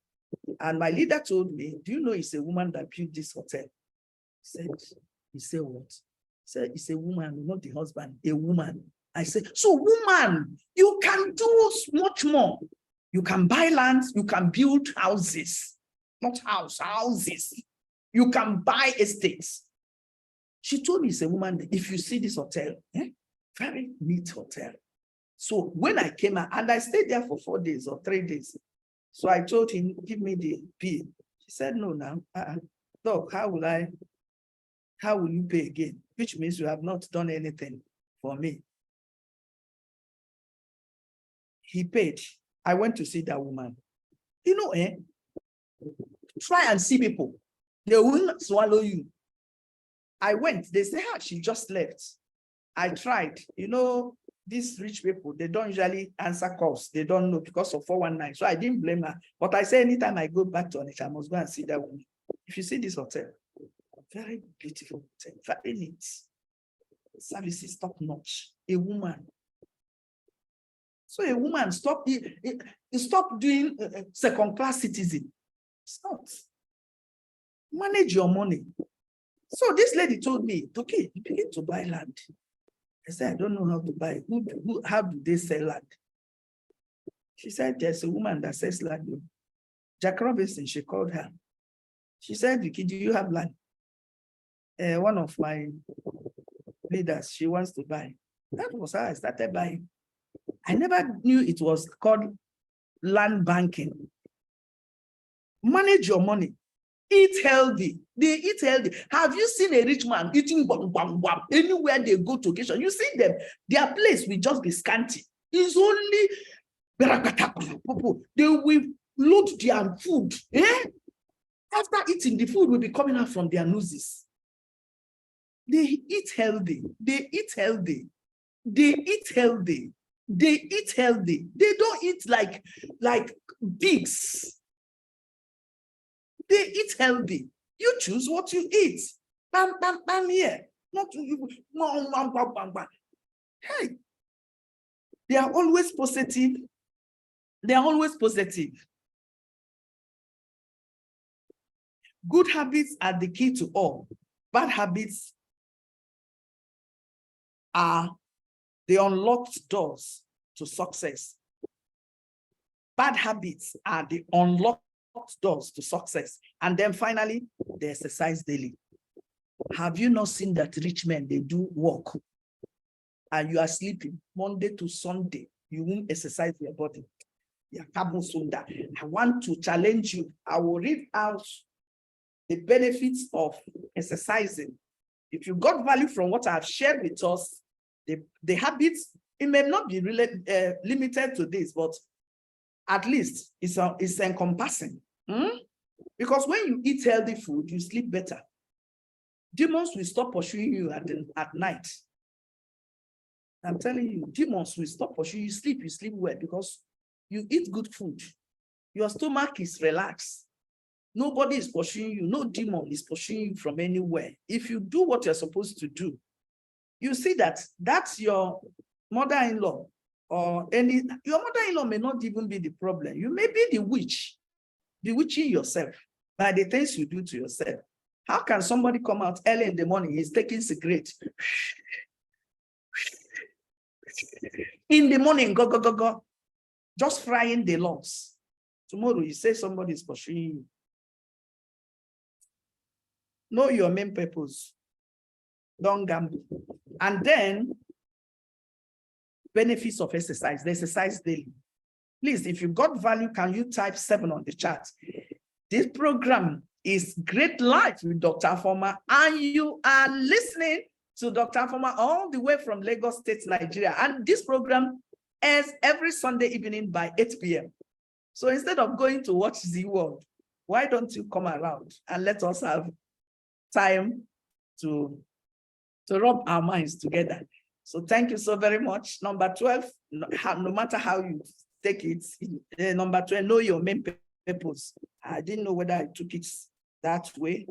And my leader told me, do you know it's a woman that built this hotel? He said what? He said, it's a woman, not the husband, a woman. I said, so woman, you can do much more. You can buy land, you can build houses, not houses. You can buy estates. She told me, it's a woman, if you see this hotel, Very neat hotel. So when I came out, and I stayed there for 4 days or 3 days. So I told him, give me the bill. He said, no, now, Doc, how will you pay again? Which means you have not done anything for me. He paid. I went to see that woman. You know, try and see people. They will not swallow you. I went. They say, she just left. I tried. You know, these rich people, they don't usually answer calls. They don't know because of 419. So I didn't blame her. But I say anytime I go back to Onitsha, I must go and see that woman. If you see this hotel, very beautiful hotel, very neat. Services top notch. A woman. So a woman, stop doing second-class citizen. Stop. Manage your money. So this lady told me, okay, you begin to buy land. I said, I don't know how to buy. How do they sell land? She said, there's a woman that sells land. Jack Robinson, she called her. She said, Vicky, do you have land? One of my leaders, she wants to buy. That was how I started buying. I never knew it was called land banking. Manage your money. Eat healthy. They eat healthy. Have you seen a rich man eating bam, bam, bam, anywhere they go to occasion? You see them, their place will just be scanty. It's only they will load their food. After eating, the food will be coming out from their noses. They eat healthy. They eat healthy. They eat healthy. They eat healthy. They don't eat like pigs. They eat healthy. You choose what you eat. Bam, bam, bam here. Not you. Hey, they are always positive. They are always positive. Good habits are the key to all. Bad habits are the unlocked doors to success. Bad habits are the unlocked doors to success. And then finally, they exercise daily. Have you not seen that rich men, they do work and you are sleeping Monday to Sunday, you won't exercise your body? I want to challenge you. I will read out the benefits of exercising. If you got value from what I've shared with us, the habits, it may not be really, limited to this, but at least it's encompassing. Because when you eat healthy food, you sleep better. Demons will stop pursuing you at night. I'm telling you, demons will stop pursuing you. You sleep well because you eat good food. Your stomach is relaxed. Nobody is pursuing you. No demon is pursuing you from anywhere. If you do what you're supposed to do, you see that's your mother-in-law or your mother-in-law may not even be the problem. You may be the witch, bewitching yourself by the things you do to yourself. How can somebody come out early in the morning, he's taking cigarette? In the morning, go, just frying the lungs. Tomorrow you say somebody is pursuing you. Know your main purpose. Don't gamble. And then, benefits of exercise. The exercise daily. Please, if you got value, can you type 7 on the chat? This program is Great Life with Dr. Afoma, and you are listening to Dr. Afoma all the way from Lagos State, Nigeria. And this program airs every Sunday evening by 8 p.m. So instead of going to watch Z World, why don't you come around and let us have time to rub our minds together. So thank you so very much. Number 12, no matter how you take it, number 12, know your main purpose. I didn't know whether I took it that way.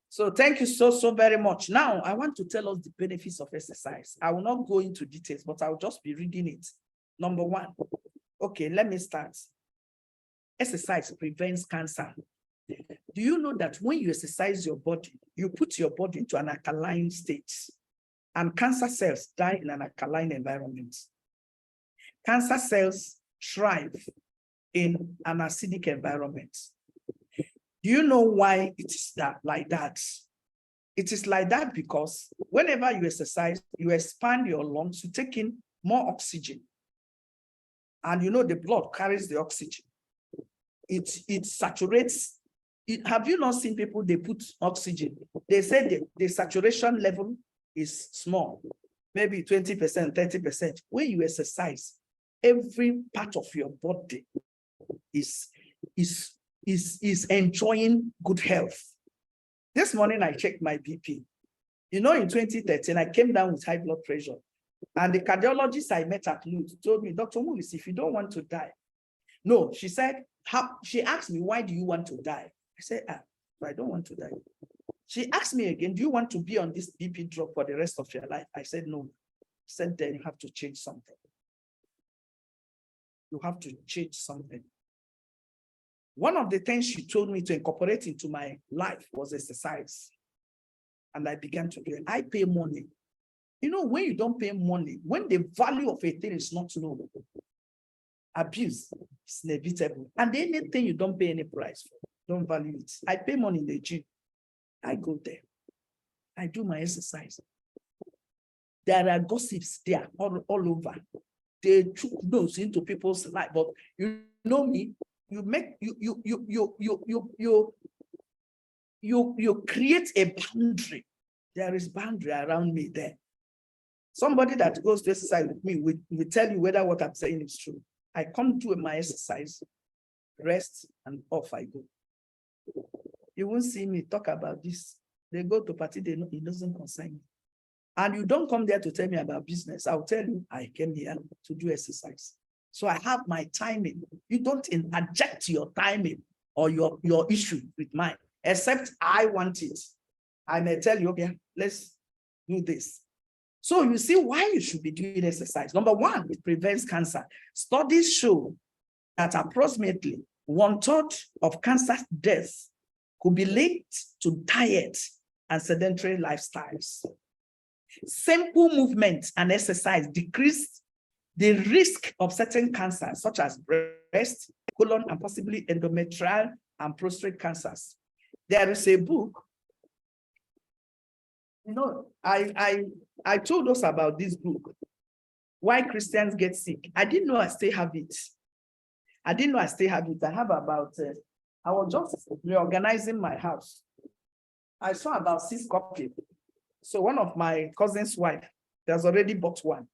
So thank you so very much. Now, I want to tell us the benefits of exercise. I will not go into details, but I'll just be reading it. Number 1. Okay, let me start. Exercise prevents cancer. Do you know that when you exercise your body, you put your body into an alkaline state, and cancer cells die in an alkaline environment? Cancer cells thrive in an acidic environment. Do you know why it is like that? It is like that because whenever you exercise, you expand your lungs, you take in more oxygen. And you know the blood carries the oxygen. It saturates. Have you not seen people, they put oxygen? They say the saturation level is small, maybe 20%, 30%. When you exercise, every part of your body is enjoying good health. This morning, I checked my BP. You know, in 2013, I came down with high blood pressure. And the cardiologist I met at Lutz told me, Dr. Mullis, if you don't want to die. No, she said, she asked me, why do you want to die? I said, I don't want to die. She asked me again, do you want to be on this BP drug for the rest of your life? I said, no. She said, then you have to change something. You have to change something. One of the things she told me to incorporate into my life was exercise. And I began to do it. I pay money. You know, when you don't pay money, when the value of a thing is not known, abuse is inevitable. And anything you don't pay any price for, don't value it. I pay money in the gym. I go there. I do my exercise. There are gossips there all over. They took those into people's life. But you know me, you create a boundary. There is boundary around me there. Somebody that goes to exercise with me will tell you whether what I'm saying is true. I come to my exercise, rest, and off I go. You won't see me talk about this. They go to party, they know it doesn't concern me. And you don't come there to tell me about business. I'll tell you, I came here to do exercise. So I have my timing. You don't interject your timing or your issue with mine, except I want it. I may tell you, okay, let's do this. So you see why you should be doing exercise. Number one, it prevents cancer. Studies show that approximately 1/3 of cancer deaths could be linked to diet and sedentary lifestyles. Simple movement and exercise decrease the risk of certain cancers, such as breast, colon, and possibly endometrial and prostate cancers. There is a book. You know, I told us about this book, Why Christians Get Sick. I didn't know I still have it. I have about, I was just reorganizing my house. I saw about 6 copies. So one of my cousin's wife has already bought one.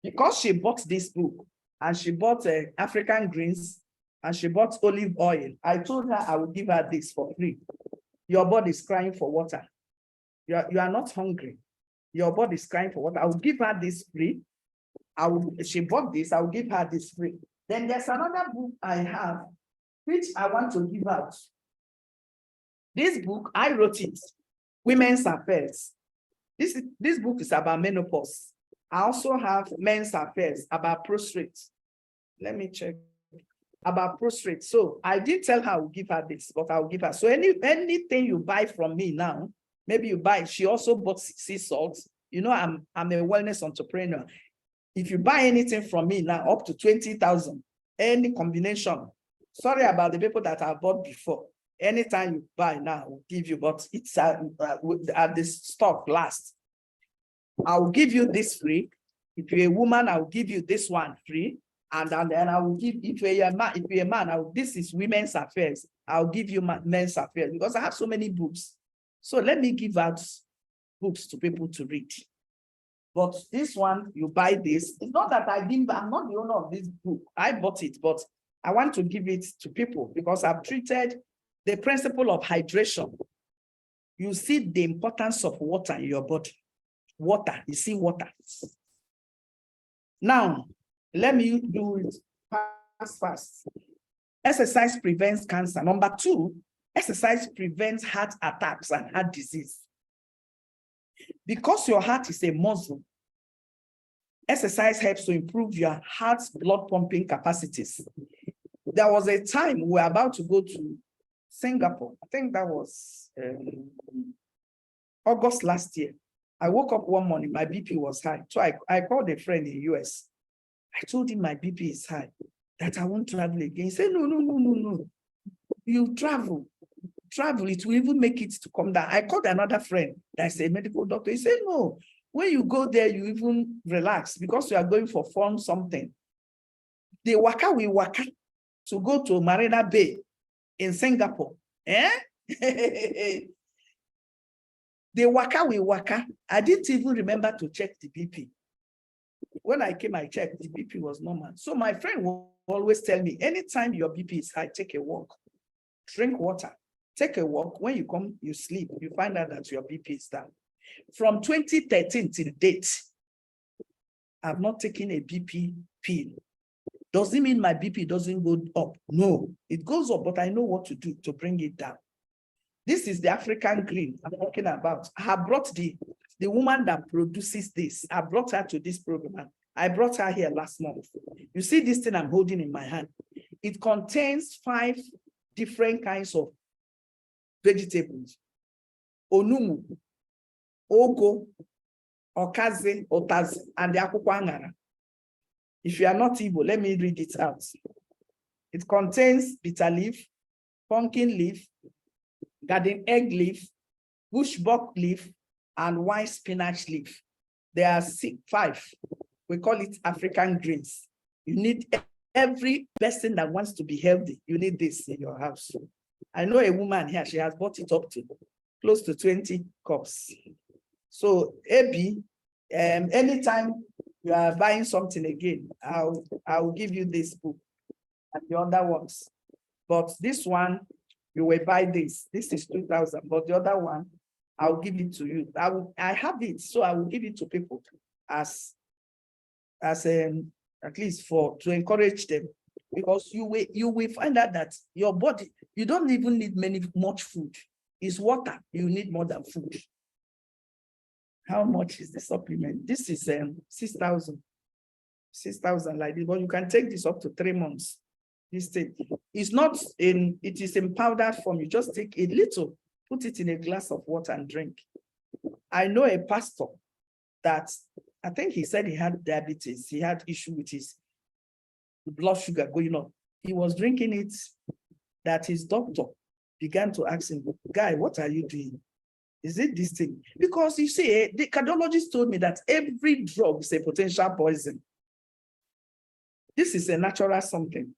Because she bought this book and she bought African greens and she bought olive oil, I told her I would give her this for free. Your body is crying for water. You are not hungry. Your body is crying for water. I will give her this free. She bought this, I will give her this free. Then there's another book I have, which I want to give out. This book, I wrote it, Women's Affairs. This book is about menopause. I also have Men's Affairs about prostate. Let me check. About prostate. So I did tell her I will give her this, but I will give her. So anything you buy from me now, maybe you buy, she also bought sea salt. You know, I'm a wellness entrepreneur. If you buy anything from me now, up to 20,000, any combination. Sorry about the people that I bought before. Anytime you buy now, I'll give you, but it's at this stock last. I'll give you this free. If you're a woman, I'll give you this one free. And then I will give, if you're a man, this is Women's Affairs. I'll give you Men's Affairs because I have so many books. So let me give out books to people to read. But this one, you buy this. It's not that I'm not the owner of this book. I bought it, but I want to give it to people because I've treated the principle of hydration. You see the importance of water in your body. Water, you see water. Now, let me do it fast. Exercise prevents cancer. Number 2, exercise prevents heart attacks and heart disease. Because your heart is a muscle, exercise helps to improve your heart's blood pumping capacities. There was a time we were about to go to Singapore. I think that was August last year. I woke up one morning, my BP was high. So I called a friend in the US. I told him my BP is high, that I won't travel again. He said, no. You travel. travel, it will even make it to come down. I called another friend that's a medical doctor. He said, no, when you go there, you even relax because you are going for fun something. The waka we waka to go to Marina Bay in Singapore. Eh? The waka we waka. I didn't even remember to check the BP. When I came, I checked, the BP was normal. So my friend will always tell me, anytime your BP is high, take a walk, drink water, take a walk. When you come, you sleep, you find out that your BP is down. From 2013 till date, I've not taken a BP pill. Does it mean my BP doesn't go up? No, it goes up, but I know what to do to bring it down. This is the African green I'm talking about. I have brought the woman that produces this. I brought her to this program. I brought her here last month. You see this thing I'm holding in my hand. It contains 5 different kinds of vegetables. Onumu, ogo, okazi, otazi, and the akwukwo aṅara. If you are not Igbo, let me read it out. It contains bitter leaf, pumpkin leaf, garden egg leaf, bushbuck leaf, and white spinach leaf. There are 5. We call it African greens. You need every person that wants to be healthy. You need this in your house. I know a woman here, she has bought it up to close to 20 cups. So Abby, anytime you are buying something again, I'll give you this book and the other ones. But this one, you will buy this. This is 2,000, but the other one, I'll give it to you. I have it, so I will give it to people as at least to encourage them, because you will find out that your body, you don't even need much food. It's water. You need more than food. How much is the supplement? This is 6,000. 6,000 like this, but you can take this up to 3 months. This thing is not in, it is in powder form. You just take a little, put it in a glass of water and drink. I know a pastor that, I think he said he had diabetes. He had issue with his blood sugar going up. He was drinking it, that his doctor began to ask him, guy, what are you doing? Is it this thing? Because you see, the cardiologist told me that every drug is a potential poison. This is a natural something.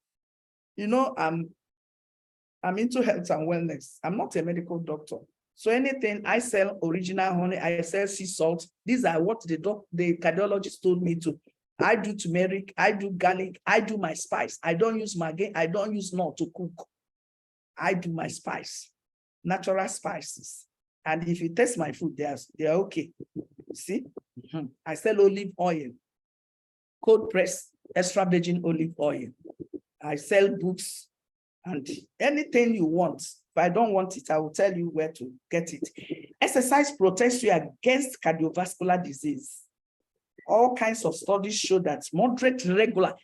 You know, I'm into health and wellness. I'm not a medical doctor. So anything, I sell original honey, I sell sea salt. These are what the cardiologist told me to. I do turmeric, I do garlic, I do my spice. I don't use maggi, I don't use nut to cook. I do my spice, natural spices. And if you taste my food, they are okay. See? I sell olive oil, cold pressed extra virgin olive oil. I sell books and anything you want. If I don't want it, I will tell you where to get it. Exercise protects you against cardiovascular disease. All kinds of studies show that moderate, regular,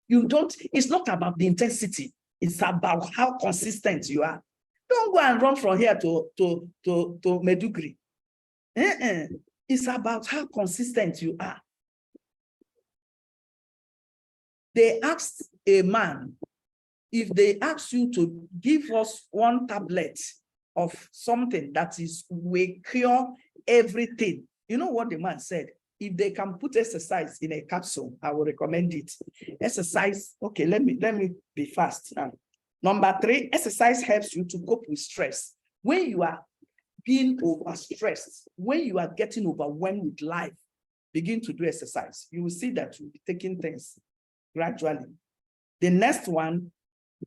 it's not about the intensity. It's about how consistent you are. Don't go and run from here to Medugri. It's about how consistent you are. They asked a man, if they ask you to give us 1 tablet of something that will cure everything, you know what the man said? If they can put exercise in a capsule, I will recommend it. Exercise, okay, let me be fast now. Number 3, exercise helps you to cope with stress. When you are being overstressed, when you are getting overwhelmed with life, begin to do exercise. You will see that you'll be taking things gradually. The next one,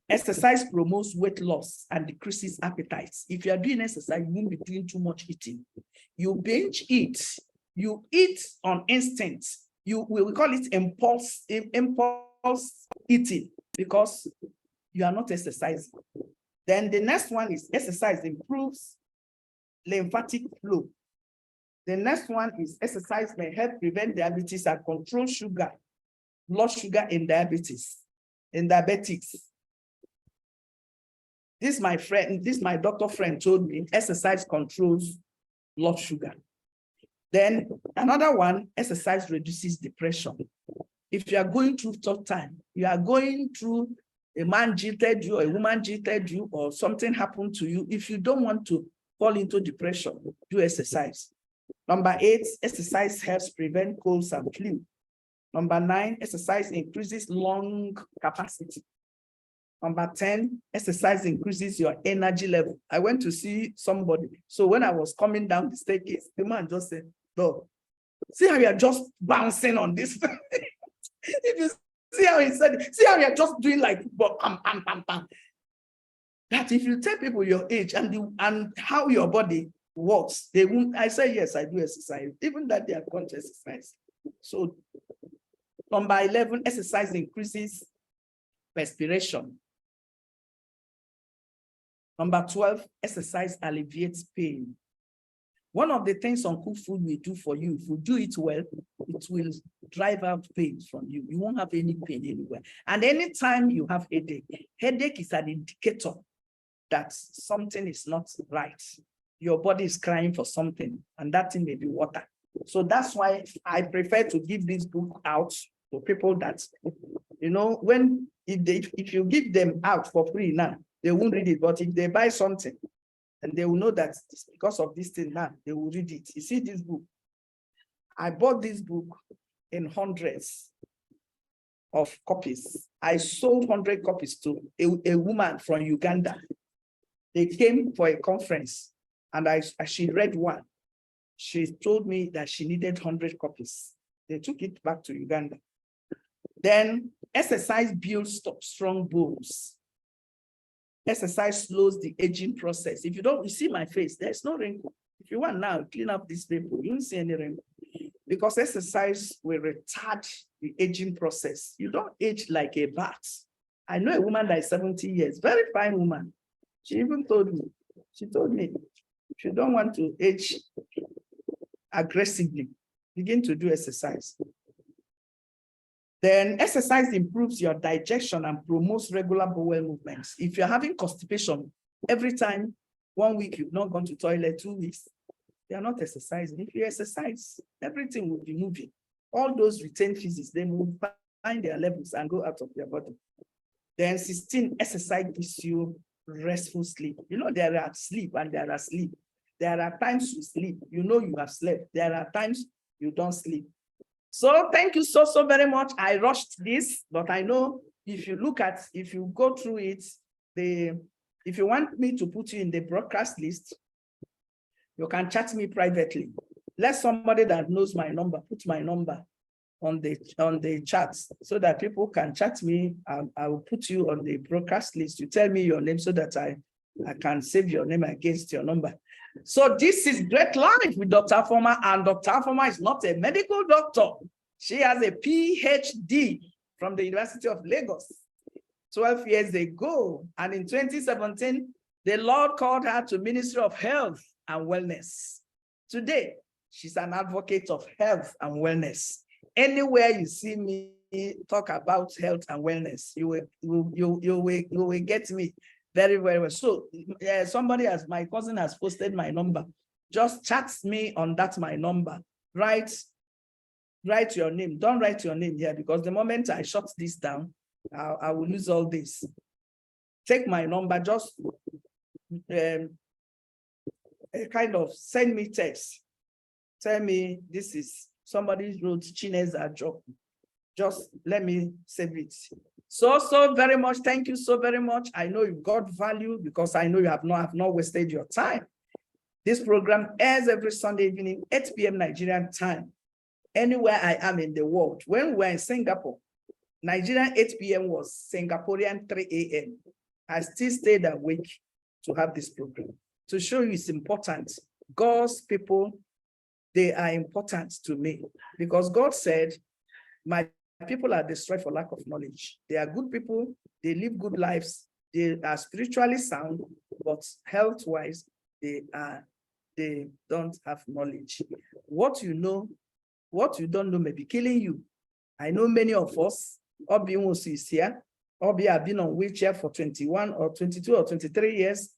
exercise promotes weight loss and decreases appetites. If you are doing exercise, you won't be doing too much eating. You binge eat. You eat on instinct. We call it impulse eating because you are not exercising. Then the next one is exercise improves lymphatic flow. The next one is exercise may help prevent diabetes and control blood sugar in diabetics. This my doctor friend told me exercise controls blood sugar. Then another one, exercise reduces depression. If you are going through tough time, you are going through a man cheated you, or a woman cheated you, or something happened to you, if you don't want to fall into depression, do exercise. Number 8, exercise helps prevent colds and flu. Number 9, exercise increases lung capacity. Number 10, exercise increases your energy level. I went to see somebody. So when I was coming down the staircase, the man just said, "Bro, see how you're just bouncing on this." If you see how he said it, see how you're just doing like, bam, bam, bam, bam. That if you tell people your age and how your body works, they won't. I say, yes, I do exercise, even that they are going to exercise. So number 11, exercise increases perspiration. Number 12, exercise alleviates pain. One of the things uncooked food will do for you, if you do it well, it will drive out pain from you. You won't have any pain anywhere. And anytime you have headache is an indicator that something is not right. Your body is crying for something, and that thing may be water. So that's why I prefer to give this book out to people that, when if you give them out for free now, they won't read it. But if they buy something, and they will know that it's because of this thing now, they will read it. You see this book? I bought this book in hundreds of copies. I sold 100 copies to a woman from Uganda. They came for a conference, and she read one. She told me that she needed 100 copies. They took it back to Uganda. Then exercise builds strong bones. Exercise slows the aging process. If you see my face, there's no wrinkle. If you want now, clean up this paper, you won't see any wrinkle. Because exercise will retard the aging process. You don't age like a bat. I know a woman that is 70 years, very fine woman. She even told me, if you don't want to age aggressively, begin to do exercise. Then exercise improves your digestion and promotes regular bowel movements. If you're having constipation, every time, 1 week you've not gone to toilet, 2 weeks, they are not exercising. If you exercise, everything will be moving. All those retained feces, they will find their levels and go out of their body. Then 16, exercise gives you restful sleep. There are sleep and there are sleep. There are times you sleep, you have slept. There are times you don't sleep. So thank you so very much. I rushed this, but I know if you go through it, if you want me to put you in the broadcast list, you can chat me privately. Let somebody that knows my number put my number on the chat so that people can chat me. I will put you on the broadcast list. You tell me your name so that I can save your name against your number. So this is Great Life with Dr. Afoma, and Dr. Afoma is not a medical doctor. She has a PhD from the University of Lagos 12 years ago. And in 2017, the Lord called her to Ministry of Health and Wellness. Today, she's an advocate of health and wellness. Anywhere you see me talk about health and wellness, you will get me. Very, very well. So my cousin has posted my number. Just chat me on that, my number. Write your name. Don't write your name here, because the moment I shut this down, I will lose all this. Take my number, just kind of send me text. Tell me this is somebody wrote Chineza job. Just let me save it. So very much. Thank you so very much. I know you've got value, because I know you have not wasted your time. This program airs every Sunday evening, 8 p.m. Nigerian time. Anywhere I am in the world. When we were in Singapore, Nigerian 8 p.m. was Singaporean 3 a.m. I still stayed awake to have this program to show you it's important. God's people, they are important to me, because God said, my people are destroyed for lack of knowledge. They are good people. They live good lives. They are spiritually sound, but health-wise, they don't have knowledge. What you know, what you don't know may be killing you. I know many of us, Obi is here. Obi have been on wheelchair for 21 or 22 or 23 years.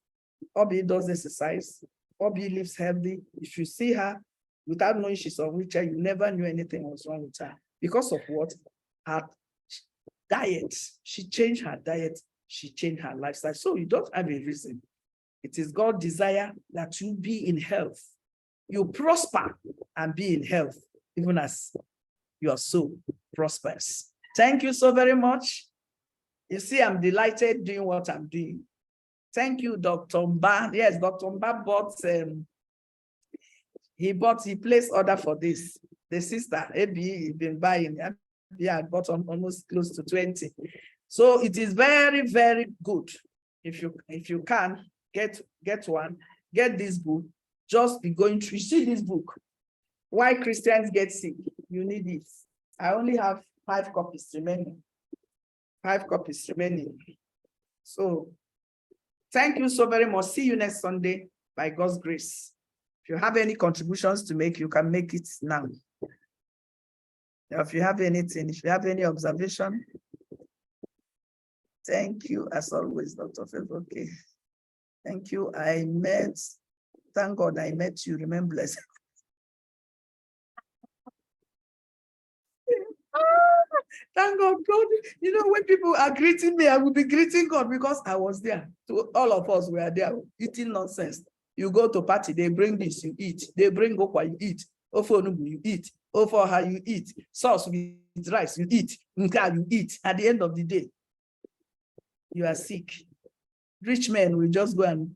Obi does exercise. Obi lives healthy. If you see her without knowing she's on wheelchair, you never knew anything was wrong with her. Because of what? diet. She changed her diet. She changed her lifestyle. So you don't have a reason. It is God's desire that you be in health. You prosper and be in health, even as your soul prospers. Thank you so very much. You see, I'm delighted doing what I'm doing. Thank you, Dr. Mba. Yes, Dr. Mba bought, he placed order for this. The sister, Abby, been buying, yeah, bought almost close to 20. So it is very, very good. If you can, get one, get this book, just be going through, see this book. Why Christians get sick, you need it. I only have 5 copies remaining. 5 copies remaining. So thank you so very much. See you next Sunday by God's grace. If you have any contributions to make, you can make it now. If you have anything, if you have any observation, thank you as always, Dr. Favour. Okay. Thank you. Thank God I met you. Remain blessed. Thank God. God, you know, when people are greeting me, I will be greeting God because I was there. So all of us were there eating nonsense. You go to party, they bring this, you eat. They bring okwa, you eat. Ofonubu, you eat. Ofoha, you eat. Sauce with rice, you eat. Nka, you eat. At the end of the day, you are sick. Rich men will just go and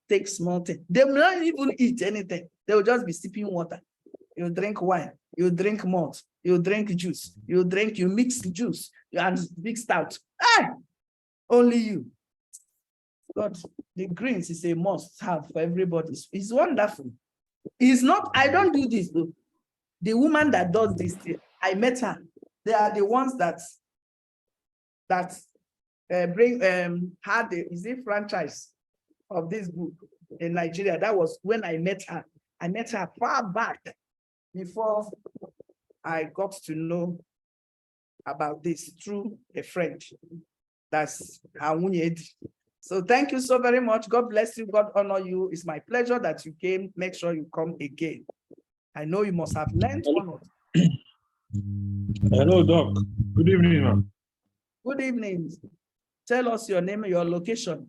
take small things. They will not even eat anything. They will just be sipping water. You drink wine, you drink malt, you drink juice, you mix juice and mixed out. Ah! Only you. God, the greens is a must have for everybody. It's wonderful. It's not, I don't do this though. The woman that does this, I met her. They are the ones that bring had the franchise of this book in Nigeria. That was when I met her. I met her far back before I got to know about this through a friend. That's Awunyedi. So thank you so very much. God bless you. God honor you. It's my pleasure that you came. Make sure you come again. I know you must have learned one of them. Hello, Doc. Good evening, ma'am. Good evening. Tell us your name and your location.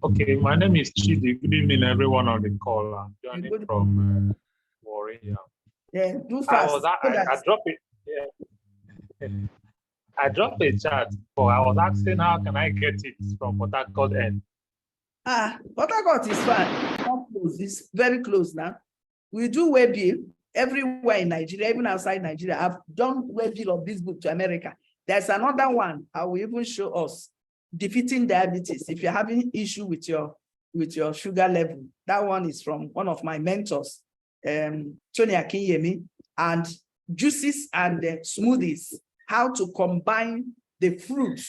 Okay, my name is Chidi. Good evening, everyone on the call. I'm joining from Warri. Yeah, do fast. I dropped it. Yeah. I dropped a chat, but I was asking how can I get it from Port Harcourt end. Port Harcourt is fine. Close. It's very close now. We do waybill everywhere in Nigeria, even outside Nigeria. I've done waybill of this book to America. There's another one I will even show us. Defeating diabetes. If you're having issue with your sugar level, that one is from one of my mentors, Tony Akinyemi, and juices and smoothies. How to combine the fruit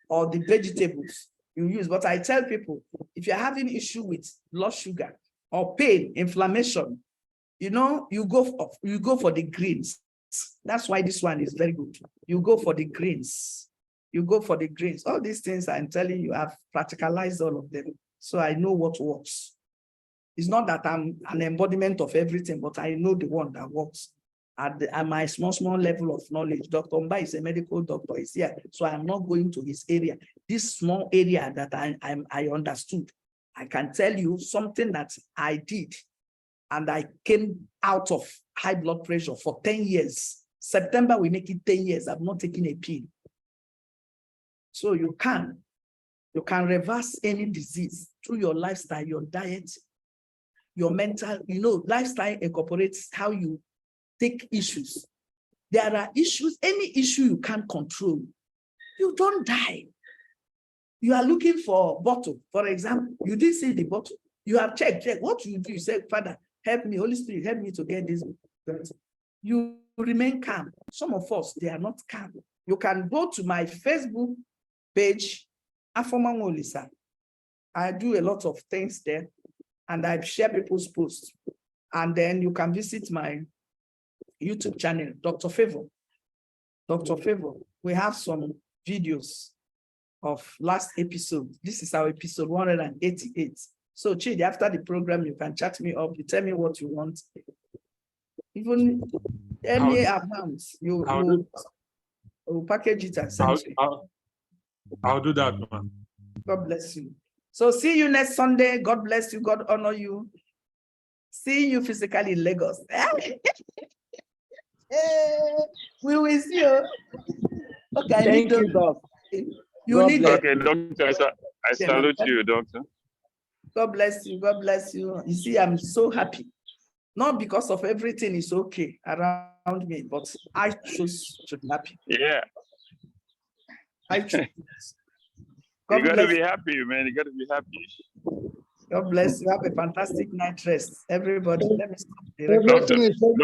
or the vegetables you use. But I tell people, if you're having issue with blood sugar or pain, inflammation, you know, you go for the greens. That's why this one is very good. You go for the greens. You go for the greens. All these things I'm telling you, I've practicalized all of them. So I know what works. It's not that I'm an embodiment of everything, but I know the one that works. At my small level of knowledge, Dr. Mba is a medical doctor, is here. So I'm not going to his area. This small area that I understood, I can tell you something that I did. And I came out of high blood pressure for 10 years. September, we make it 10 years. I've not taken a pill. So you can reverse any disease through your lifestyle, your diet, your mental, lifestyle incorporates how you take issues. There are issues, any issue you can't control, you don't die. You are looking for a bottle, for example, you didn't see the bottle. You have checked. What you do, you say, Father, help me, Holy Spirit, help me to get this. You remain calm. Some of us, they are not calm. You can go to my Facebook page, Afoma. I do a lot of things there, and I share people's posts. And then you can visit my YouTube channel, Dr.Favour. Dr.Favour. We have some videos of last episode. This is our episode 188. So Chidi, after the program, you can chat me up. You tell me what you want. Even any amount, We'll package it and send you. I'll do that, man. God bless you. So see you next Sunday. God bless you. God honor you. See you physically in Lagos. We will see you. Okay, Thank you, Doc. You God need bless. Okay, doctor, I salute you, doctor. God bless you. God bless you. You see, I'm so happy. Not because of everything is okay around me, but I choose to be happy. Yeah. I choose. You got to be happy, man. You got to be happy. God bless you. Have a fantastic night rest. Everybody, let me stop the Everything recording. is okay.